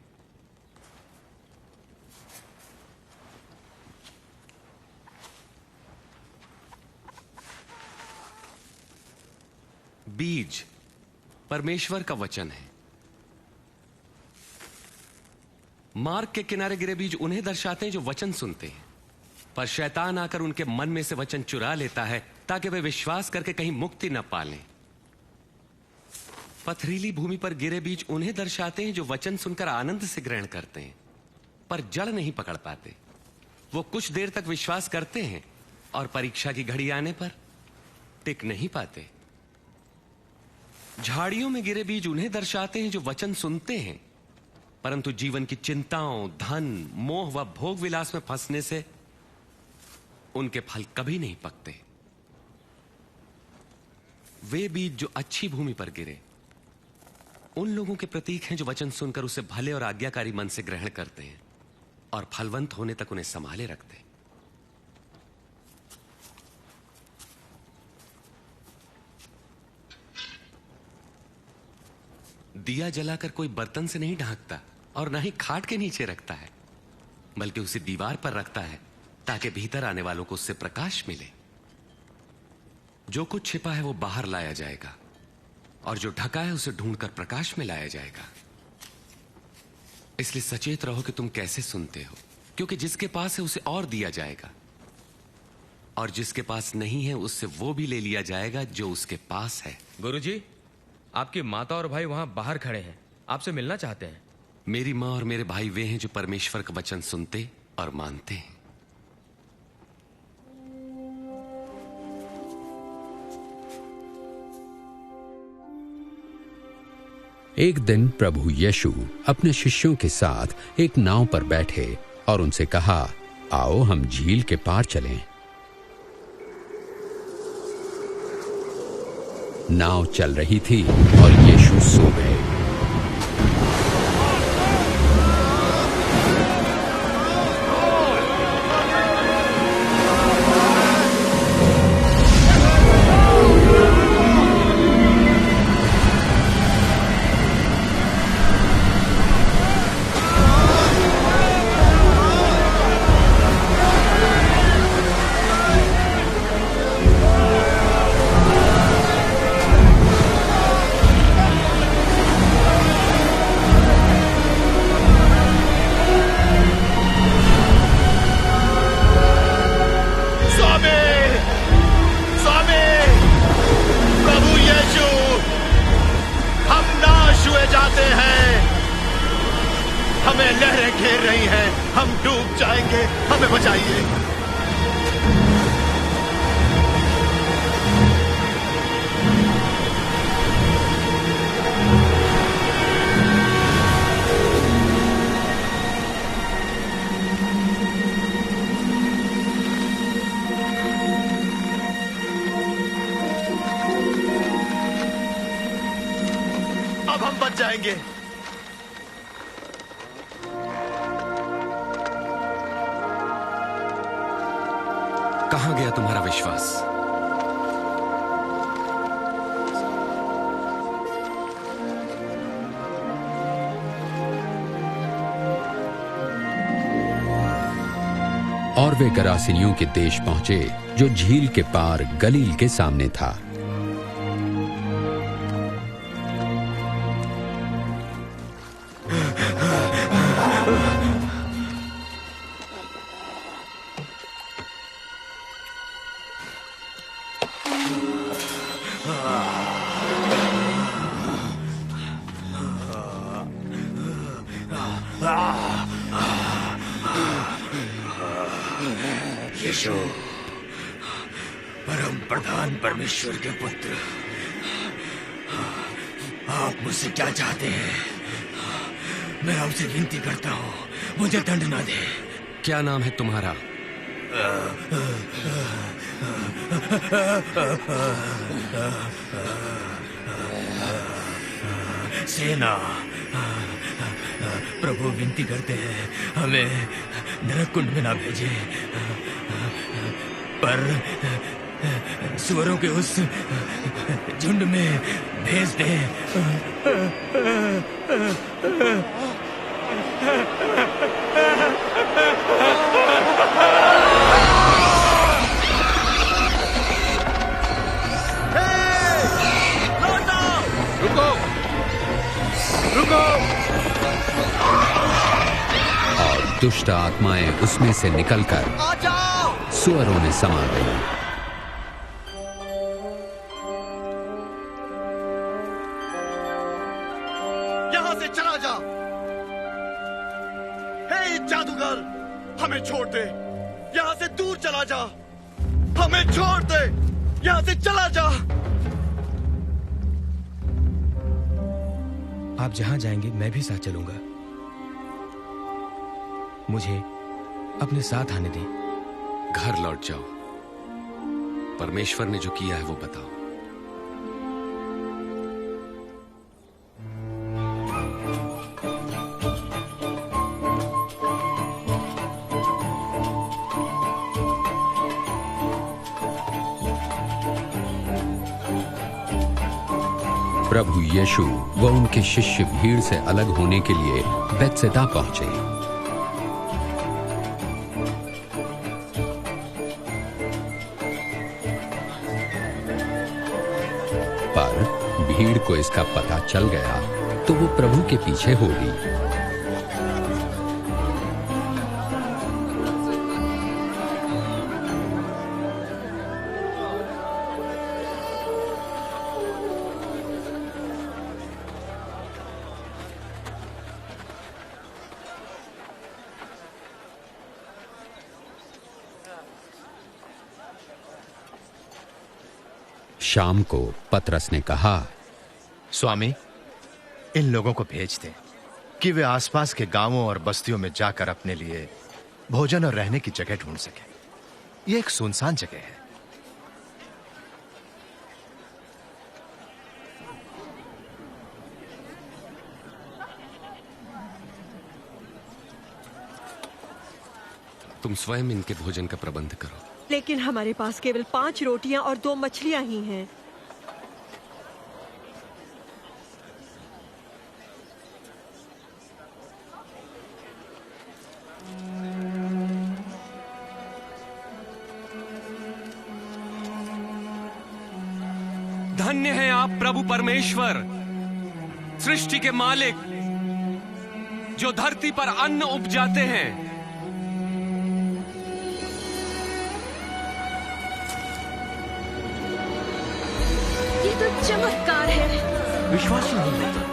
बीज परमेश्वर का वचन है। मार्ग के किनारे गिरे बीज उन्हें दर्शाते हैं जो वचन सुनते हैं, पर शैतान आकर उनके मन में से वचन चुरा लेता है, ताकि वे विश्वास करके कहीं मुक्ति न पालें। पथरीली भूमि पर गिरे बीज उन्हें दर्शाते हैं जो वचन सुनकर आनंद से ग्रहण करते हैं, पर जड़ नहीं पकड़ पाते। वो कुछ देर तक विश्वास करते हैं और परीक्षा की घड़ी आने पर टिक नहीं पाते। झाड़ियों में गिरे बीज उन्हें दर्शाते हैं जो वचन सुनते हैं, परंतु जीवन की चिंताओं, धन, मोह व भोग विलास में फंसने से उनके फल कभी नहीं पकते। वे बीज जो अच्छी भूमि पर गिरे उन लोगों के प्रतीक हैं जो वचन सुनकर उसे भले और आज्ञाकारी मन से ग्रहण करते हैं और फलवंत होने तक उन्हें संभाले रखते हैं। दिया जलाकर कोई बर्तन से नहीं ढांकता और ना ही खाट के नीचे रखता है, बल्कि उसे दीवार पर रखता है, ताकि भीतर आने वालों को उससे प्रकाश मिले। जो कुछ छिपा है वो बाहर लाया जाएगा, और जो ढका है उसे ढूंढकर प्रकाश में लाया जाएगा। इसलिए सचेत रहो कि तुम कैसे सुनते हो, क्योंकि जिसके पास है उसे और दिया जाएगा, और जिसके पास नहीं है उससे वो भी ले लिया जाएगा जो उसके पास है। गुरुजी, आपकी माता और भाई वहां बाहर खड़े हैं, आपसे मिलना चाहते हैं। मेरी मां और मेरे भाई वे हैं जो परमेश्वर का वचन सुनते और मानते हैं। एक दिन प्रभु यीशु अपने शिष्यों के साथ एक नाव पर बैठे और उनसे कहा, आओ हम झील के पार चलें। नाव चल रही थी और यीशु सो गए। हमें लहरें घेर रही हैं, हम डूब जाएंगे, हमें बचाइए। अब हम बच जाएंगे। कहां गया तुम्हारा विश्वास? और वे गरासिनियों के देश पहुंचे जो झील के पार गलील के सामने था। यीशु, परम प्रधान परमेश्वर के पुत्र, आप मुझसे क्या चाहते हैं? मैं आपसे विनती करता हूँ, मुझे दंड ना दे। क्या नाम है तुम्हारा? सेना। प्रभु विनती करते हैं, हमें नरक कुंड में ना भेजे, पर सुअरों के उस झुंड में भेज दे। रुको, रुको। और दुष्ट आत्माएं उसमें से निकलकर सुअरों में समा गई। यहां से चला जा। हे जादूगर, हमें छोड़ दे। यहां से दूर चला जा। हमें छोड़ दे। यहां से चला जा। आप जहां जाएंगे मैं भी साथ चलूंगा। मुझे अपने साथ आने दें। घर लौट जाओ। परमेश्वर ने जो किया है वो बताओ। प्रभु यीशु व उनके शिष्य भीड़ से अलग होने के लिए बेतसैदा पहुंचे। पर भीड़ को इसका पता चल गया तो वो प्रभु के पीछे हो गई। शाम को पतरस ने कहा, स्वामी, इन लोगों को भेज दें कि वे आसपास के गांवों और बस्तियों में जाकर अपने लिए भोजन और रहने की जगह ढूंढ सकें। यह एक सुनसान जगह है। तुम स्वयं इनके भोजन का प्रबंध करो। लेकिन हमारे पास केवल 5 रोटियां और 2 मछलियां ही हैं। धन्य है आप प्रभु परमेश्वर, सृष्टि के मालिक, जो धरती पर अन्न उपजाते हैं। ये तो चमत्कार है। विश्वास नहीं होता।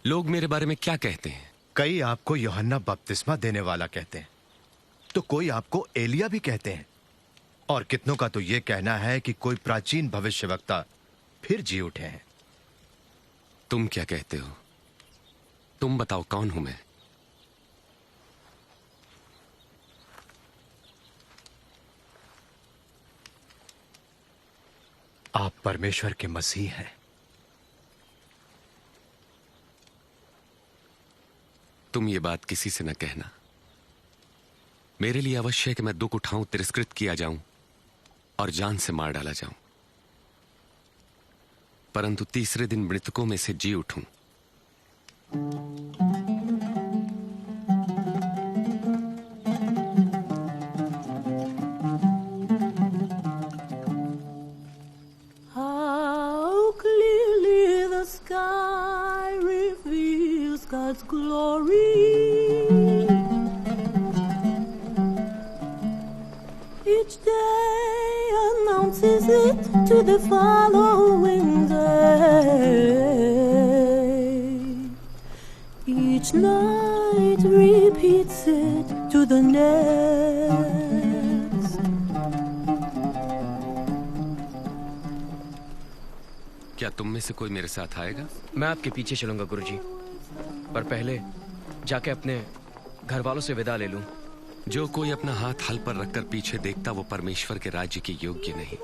लोग मेरे बारे में क्या कहते हैं? कई आपको यूहन्ना बपतिस्मा देने वाला कहते हैं, तो कोई आपको एलिया भी कहते हैं, और कितनों का तो यह कहना है कि कोई प्राचीन भविष्यवक्ता फिर जी उठे हैं। तुम क्या कहते हो? तुम बताओ, कौन हूं मैं? आप परमेश्वर के मसीह हैं। तुम ये बात किसी से न कहना। मेरे लिए अवश्य है कि मैं दुख उठाऊं, तिरस्कृत किया जाऊं और जान से मार डाला जाऊं, परंतु तीसरे दिन मृतकों में से जी उठूं। How clearly the sky reveals God's glory. Each day announces it to the following day. Each night repeats it to the next. क्या तुम में से कोई मेरे साथ आएगा? मैं आपके पीछे चलूंगा गुरुजी, पर पहले जाके अपने घर वालों से विदा ले लूं। जो कोई अपना हाथ हल पर रखकर पीछे देखता, वो परमेश्वर के राज्य के योग्य नहीं।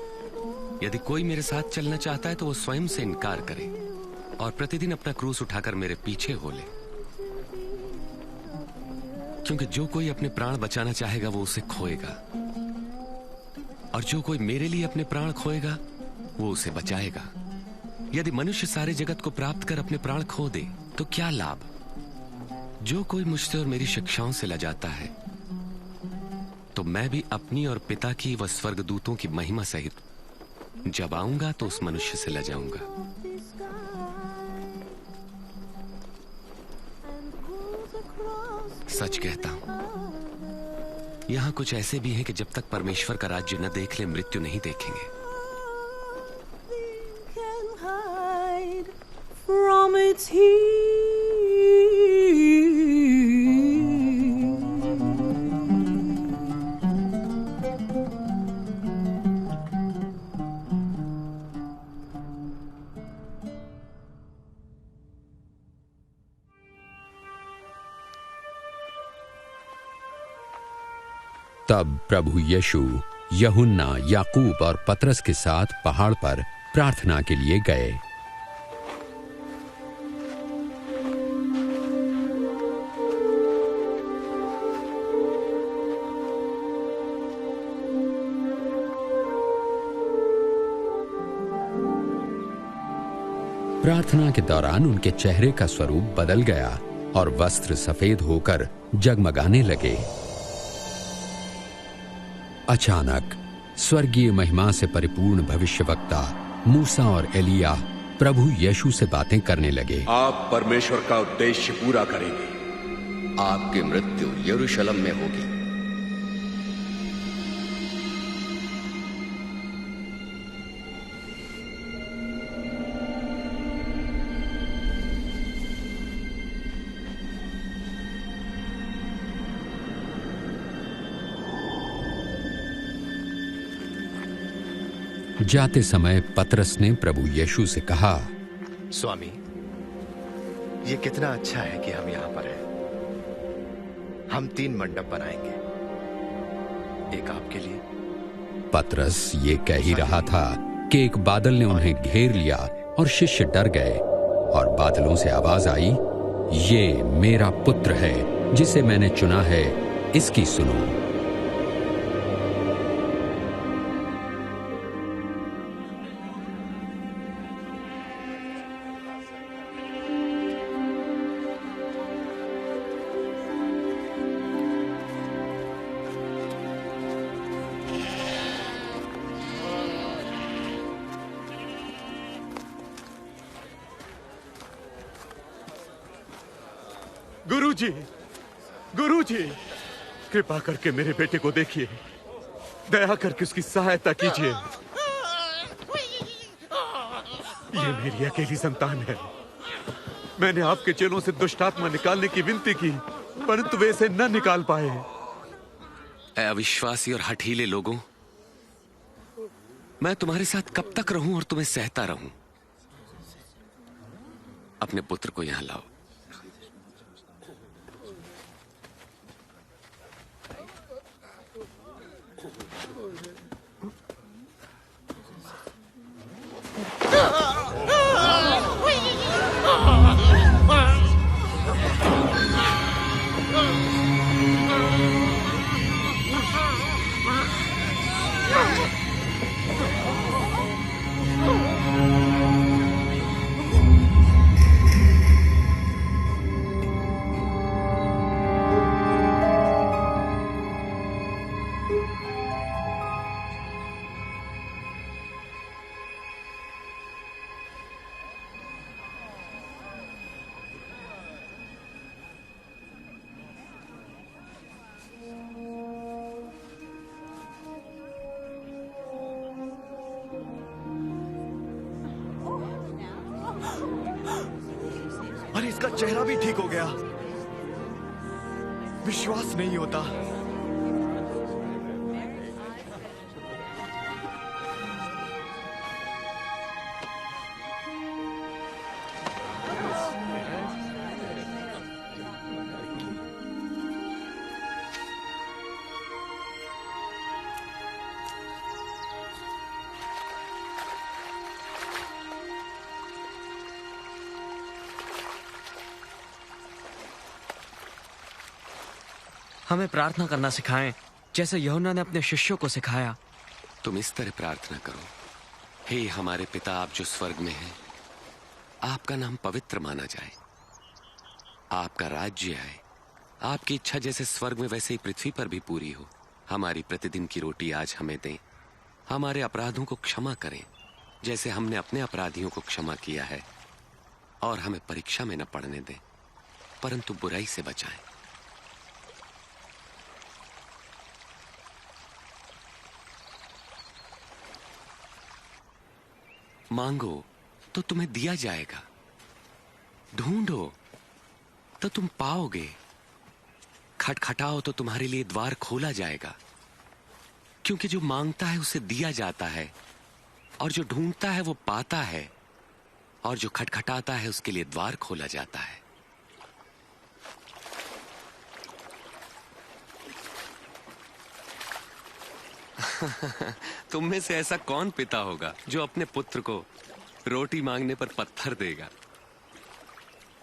यदि कोई मेरे साथ चलना चाहता है तो वो स्वयं से इनकार करे और प्रतिदिन अपना क्रूस उठाकर मेरे पीछे हो ले। क्योंकि जो कोई अपने प्राण बचाना चाहेगा वो उसे खोएगा, और जो कोई मेरे लिए अपने प्राण खोएगा वो उसे बचाएगा। यदि मनुष्य सारे जगत को प्राप्त कर अपने प्राण खो दे तो क्या लाभ? जो कोई मुझसे और मेरी शिक्षाओं से लजाता है, तो मैं भी अपनी और पिता की व स्वर्गदूतों की महिमा सहित जब आऊंगा तो उस मनुष्य से लजाऊंगा। सच कहता हूं, यहां कुछ ऐसे भी हैं कि जब तक परमेश्वर का राज्य न देख ले मृत्यु नहीं देखेंगे। From its heat. तब प्रभु यीशु यूहन्ना, याकूब और पतरस के साथ पहाड़ पर प्रार्थना के लिए गए। प्रार्थना के दौरान उनके चेहरे का स्वरूप बदल गया और वस्त्र सफेद होकर जगमगाने लगे। अचानक स्वर्गीय महिमा से परिपूर्ण भविष्यवक्ता मूसा और एलिया प्रभु यीशु से बातें करने लगे। आप परमेश्वर का उद्देश्य पूरा करेंगे। आपकी मृत्यु यरूशलेम में होगी। जाते समय पतरस ने प्रभु यीशु से कहा, स्वामी, ये कितना अच्छा है कि हम यहां पर हैं। हम 3 मंडप बनाएंगे, एक आपके लिए। पतरस ये कह ही रहा था कि एक बादल ने उन्हें घेर लिया और शिष्य डर गए और बादलों से आवाज आई, ये मेरा पुत्र है जिसे मैंने चुना है, इसकी सुनो। गुरुजी, कृपा करके मेरे बेटे को देखिए, दया करके उसकी सहायता कीजिए। ये मेरी अकेली संतान है। मैंने आपके चेलों से दुष्ट आत्मा निकालने की विनती की, परंतु वे इसे न निकाल पाए। अविश्वासी और हठीले लोगों, मैं तुम्हारे साथ कब तक रहूं और तुम्हें सहता रहूं? अपने पुत्र को यहां लाओ। अरे इसका चेहरा भी ठीक हो गया, विश्वास नहीं होता। हमें प्रार्थना करना सिखाएं, जैसे यूहन्ना ने अपने शिष्यों को सिखाया। तुम इस तरह प्रार्थना करो, हे हमारे पिता आप जो स्वर्ग में हैं, आपका नाम पवित्र माना जाए, आपका राज्य आए, आपकी इच्छा जैसे स्वर्ग में वैसे ही पृथ्वी पर भी पूरी हो। हमारी प्रतिदिन की रोटी आज हमें दें, हमारे अपराधों को क्षमा करें जैसे हमने अपने अपराधियों को क्षमा किया है, और हमें परीक्षा में न पड़ने दें परंतु बुराई से बचाएं। मांगो तो तुम्हें दिया जाएगा, ढूंढो तो तुम पाओगे, खटखटाओ तो तुम्हारे लिए द्वार खोला जाएगा। क्योंकि जो मांगता है उसे दिया जाता है, और जो ढूंढता है वो पाता है, और जो खटखटाता है उसके लिए द्वार खोला जाता है। तुम में से ऐसा कौन पिता होगा जो अपने पुत्र को रोटी मांगने पर पत्थर देगा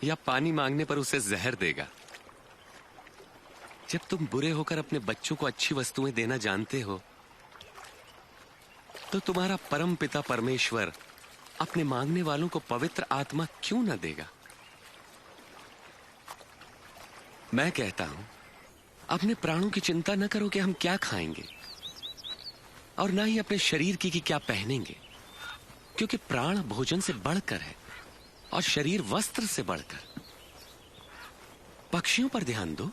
या पानी मांगने पर उसे जहर देगा? जब तुम बुरे होकर अपने बच्चों को अच्छी वस्तुएं देना जानते हो, तो तुम्हारा परम पिता परमेश्वर अपने मांगने वालों को पवित्र आत्मा क्यों न देगा? मैं कहता हूं, अपने प्राणों की चिंता न करो कि हम क्या खाएंगे, और ना ही अपने शरीर की कि क्या पहनेंगे, क्योंकि प्राण भोजन से बढ़कर है और शरीर वस्त्र से बढ़कर। पक्षियों पर ध्यान दो,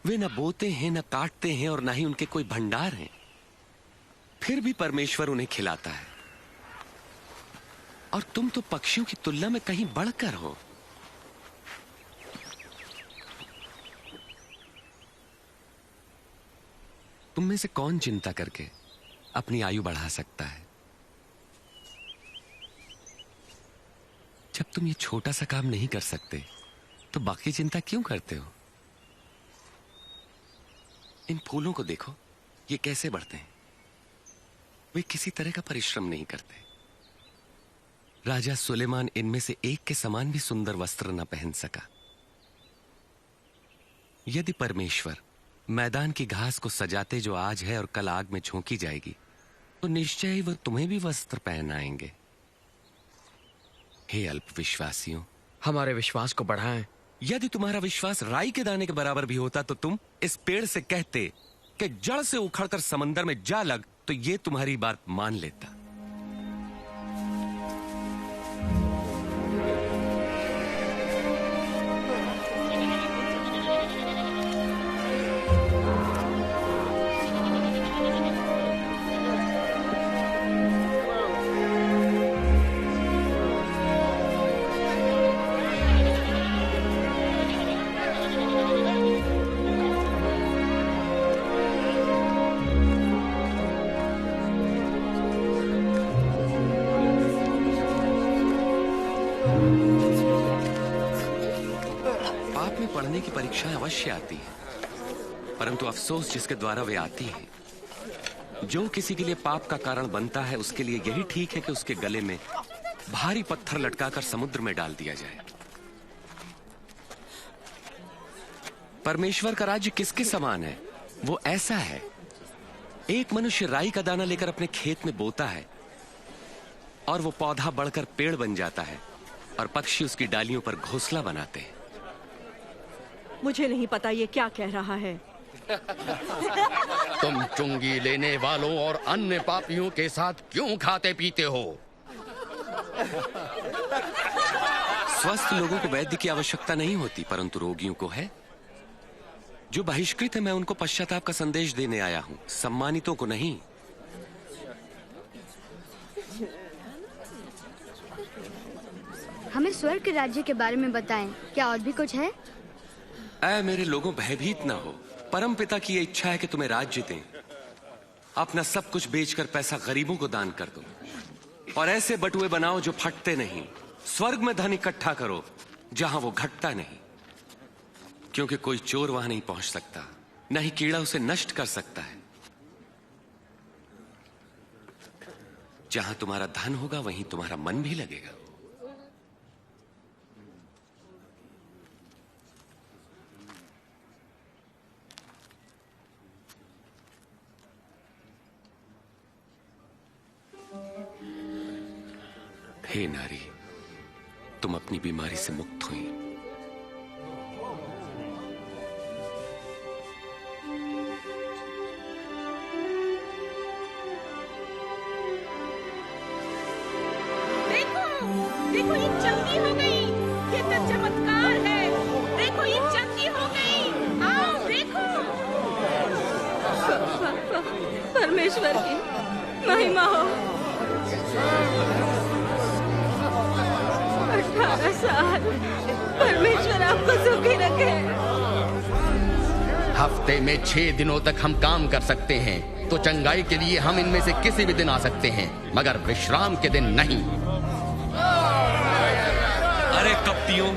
वे न बोते हैं, न काटते हैं, और न ही उनके कोई भंडार हैं, फिर भी परमेश्वर उन्हें खिलाता है। और तुम तो पक्षियों की तुलना में कहीं बढ़कर हो। तुम में से कौन चिंता करके अपनी आयु बढ़ा सकता है? जब तुम ये छोटा सा काम नहीं कर सकते तो बाकी चिंता क्यों करते हो? इन फूलों को देखो, ये कैसे बढ़ते हैं। वे किसी तरह का परिश्रम नहीं करते। राजा सुलेमान इनमें से एक के समान भी सुंदर वस्त्र न पहन सका। यदि परमेश्वर मैदान की घास को सजाते जो आज है और कल आग में झोंकी जाएगी, तो निश्चय ही वह तुम्हें भी वस्त्र पहनाएंगे। हे अल्प विश्वासियों, हमारे विश्वास को बढ़ाएं। यदि तुम्हारा विश्वास राई के दाने के बराबर भी होता तो तुम इस पेड़ से कहते कि जड़ से उखड़कर समंदर में जा लग, तो ये तुम्हारी बात मान लेता। पढ़ने की परीक्षाएं अवश्य आती है, परंतु अफसोस जिसके द्वारा वे आती है। जो किसी के लिए पाप का कारण बनता है, उसके लिए यही ठीक है कि उसके गले में भारी पत्थर लटकाकर समुद्र में डाल दिया जाए। परमेश्वर का राज्य किसके समान है? वो ऐसा है, एक मनुष्य राई का दाना लेकर अपने खेत में बोता है और वो पौधा बढ़कर पेड़ बन जाता है और पक्षी उसकी डालियों पर घोंसला बनाते हैं। मुझे नहीं पता ये क्या कह रहा है। तुम चुंगी लेने वालों और अन्य पापियों के साथ क्यों खाते पीते हो? स्वस्थ लोगों को वैद्य की आवश्यकता नहीं होती, परंतु रोगियों को है। जो बहिष्कृत है, मैं उनको पश्चाताप का संदेश देने आया हूं, सम्मानितों को नहीं। हमें स्वर्ग के राज्य के बारे में बताएं, क्या और भी कुछ है? ऐ मेरे लोगों, भयभीत ना हो। परम पिता की ये इच्छा है कि तुम्हें राज्य दें। अपना सब कुछ बेचकर पैसा गरीबों को दान कर दो और ऐसे बटुए बनाओ जो फटते नहीं। स्वर्ग में धन इकट्ठा करो जहां वो घटता नहीं, क्योंकि कोई चोर वहां नहीं पहुंच सकता, न ही कीड़ा उसे नष्ट कर सकता है। जहां तुम्हारा धन होगा वहीं तुम्हारा मन भी लगेगा। हे नारी, तुम अपनी बीमारी से मुक्त हुई। देखो, देखो ये चंगी हो गई। ये तो चमत्कार है। देखो ये चंगी हो गई। आओ देखो। परमेश्वर की महिमा हो। 18 साल, परमेश्वर आपको सुखी रखे। हफ्ते में 6 दिनों तक हम काम कर सकते हैं, तो चंगाई के लिए हम इनमें से किसी भी दिन आ सकते हैं, मगर विश्राम के दिन नहीं। अरे कपटियों,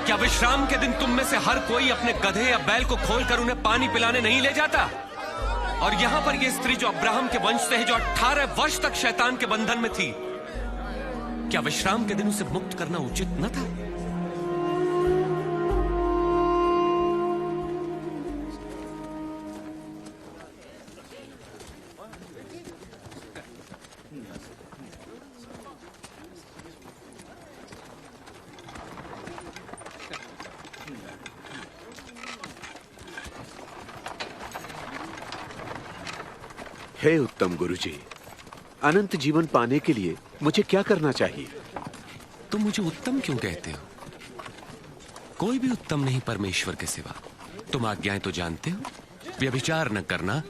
क्या विश्राम के दिन तुम में से हर कोई अपने गधे या बैल को खोलकर उन्हें पानी पिलाने नहीं ले जाता? और यहां पर यह स्त्री जो अब्राहम के वंश से है, जो 18 वर्ष तक शैतान के बंधन में थी, क्या विश्राम के दिन उसे मुक्त करना उचित न था? हे उत्तम गुरुजी, अनंत जीवन पाने के लिए मुझे क्या करना चाहिए? तुम मुझे उत्तम क्यों कहते हो? कोई भी उत्तम नहीं परमेश्वर के सिवा। तुम आज्ञाएं तो जानते हो, व्यभिचार न करना,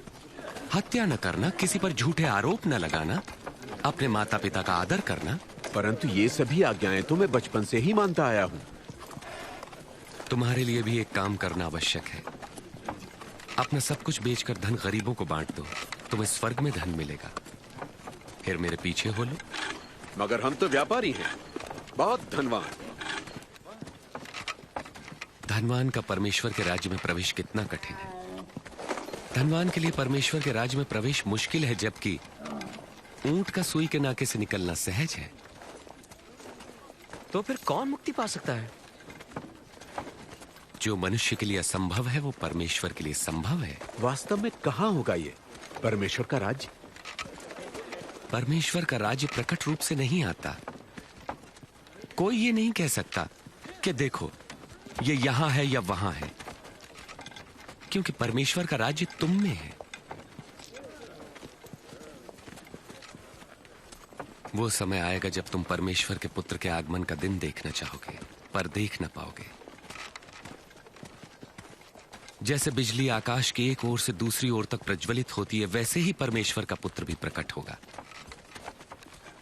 हत्या न करना, किसी पर झूठे आरोप न लगाना, अपने माता पिता का आदर करना। परंतु ये सभी आज्ञाएं तो मैं बचपन से ही मानता आया हूं। तुम्हारे लिए भी एक काम करना आवश्यक है। अपना सब कुछ बेचकर धन गरीबों को बांट दो, तुम्हें स्वर्ग में धन मिलेगा। फिर मेरे पीछे हो लो। मगर हम तो व्यापारी हैं, बहुत धनवान। धनवान का परमेश्वर के राज्य में प्रवेश कितना कठिन है। धनवान के लिए परमेश्वर के राज्य में प्रवेश मुश्किल है, जबकि ऊंट का सुई के नाके से निकलना सहज है। तो फिर कौन मुक्ति पा सकता है? जो मनुष्य के लिए असंभव है वो परमेश्वर के लिए संभव है। वास्तव में कहां होगा ये परमेश्वर का राज्य? परमेश्वर का राज्य प्रकट रूप से नहीं आता। कोई ये नहीं कह सकता कि देखो ये यहां है या वहां है, क्योंकि परमेश्वर का राज्य तुम में है। वो समय आएगा जब तुम परमेश्वर के पुत्र के आगमन का दिन देखना चाहोगे, पर देख ना पाओगे। जैसे बिजली आकाश की एक ओर से दूसरी ओर तक प्रज्वलित होती है, वैसे ही परमेश्वर का पुत्र भी प्रकट होगा।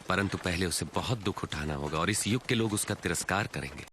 परंतु पहले उसे बहुत दुख उठाना होगा और इस युग के लोग उसका तिरस्कार करेंगे।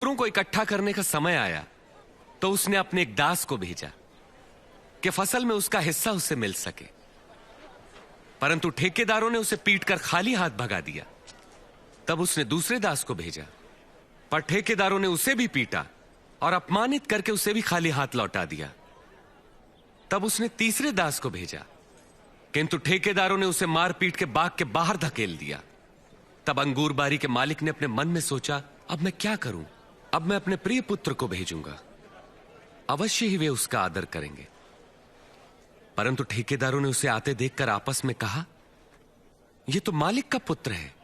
पुत्रों को इकट्ठा करने का समय आया तो उसने अपने एक दास को भेजा कि फसल में उसका हिस्सा उससे मिल सके, परंतु ठेकेदारों ने उसे पीटकर खाली हाथ भगा दिया। तब उसने दूसरे दास को भेजा, पर ठेकेदारों ने उसे भी पीटा और अपमानित करके उसे भी खाली हाथ लौटा दिया। तब उसने तीसरे दास को भेजा, किंतु ठेकेदारों ने उसे मार पीट के बाग के बाहर धकेल दिया। तब अंगूर बारी के मालिक ने अपने मन में सोचा, अब मैं क्या करूं? अब मैं अपने प्रिय पुत्र को भेजूंगा, अवश्य ही वे उसका आदर करेंगे। परंतु ठेकेदारों ने उसे आते देखकर आपस में कहा, यह तो मालिक का पुत्र है,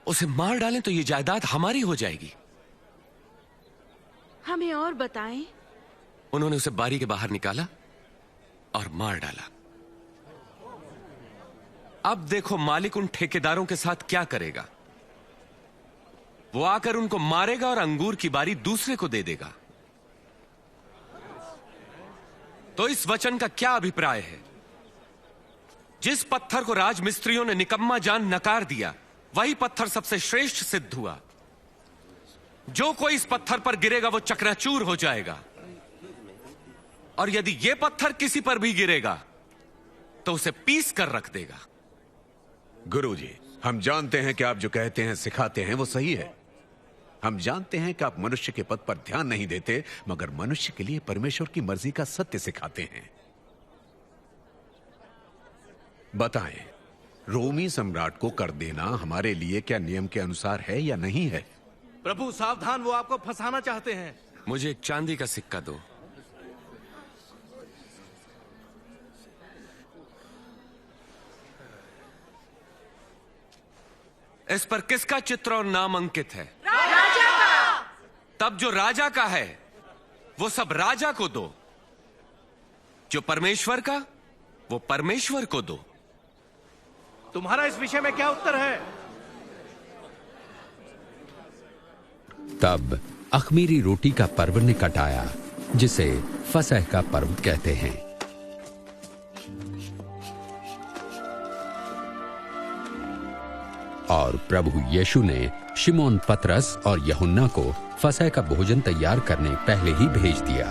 उसे मार डालें तो यह जायदाद हमारी हो जाएगी। हमें और बताएं। उन्होंने उसे बारी के बाहर निकाला और मार डाला। अब देखो मालिक उन ठेकेदारों के साथ क्या करेगा। वो आकर उनको मारेगा और अंगूर की बारी दूसरे को दे देगा। तो इस वचन का क्या अभिप्राय है? जिस पत्थर को राजमिस्त्रियों ने निकम्मा जान नकार दिया, वही पत्थर सबसे श्रेष्ठ सिद्ध हुआ। जो कोई इस पत्थर पर गिरेगा वो चकनाचूर हो जाएगा, और यदि यह पत्थर किसी पर भी गिरेगा तो उसे पीस कर रख देगा। गुरुजी, हम जानते हैं कि आप जो कहते हैं सिखाते हैं वो सही है। हम जानते हैं कि आप मनुष्य के पद पर ध्यान नहीं देते, मगर मनुष्य के लिए परमेश्वर की मर्जी का सत्य सिखाते हैं। बताएं, रोमी सम्राट को कर देना हमारे लिए क्या नियम के अनुसार है या नहीं है? प्रभु सावधान, वो आपको फंसाना चाहते हैं। मुझे एक चांदी का सिक्का दो। इस पर किसका चित्र और नाम अंकित है? राजा का। तब जो राजा का है वो सब राजा को दो, जो परमेश्वर का वो परमेश्वर को दो। तुम्हारा इस विषय में क्या उत्तर है? तब अख़मीरी रोटी का पर्व निकट आया, जिसे फसह का पर्व कहते हैं। और प्रभु यीशु ने शिमोन पतरस और यूहन्ना को फसह का भोजन तैयार करने पहले ही भेज दिया।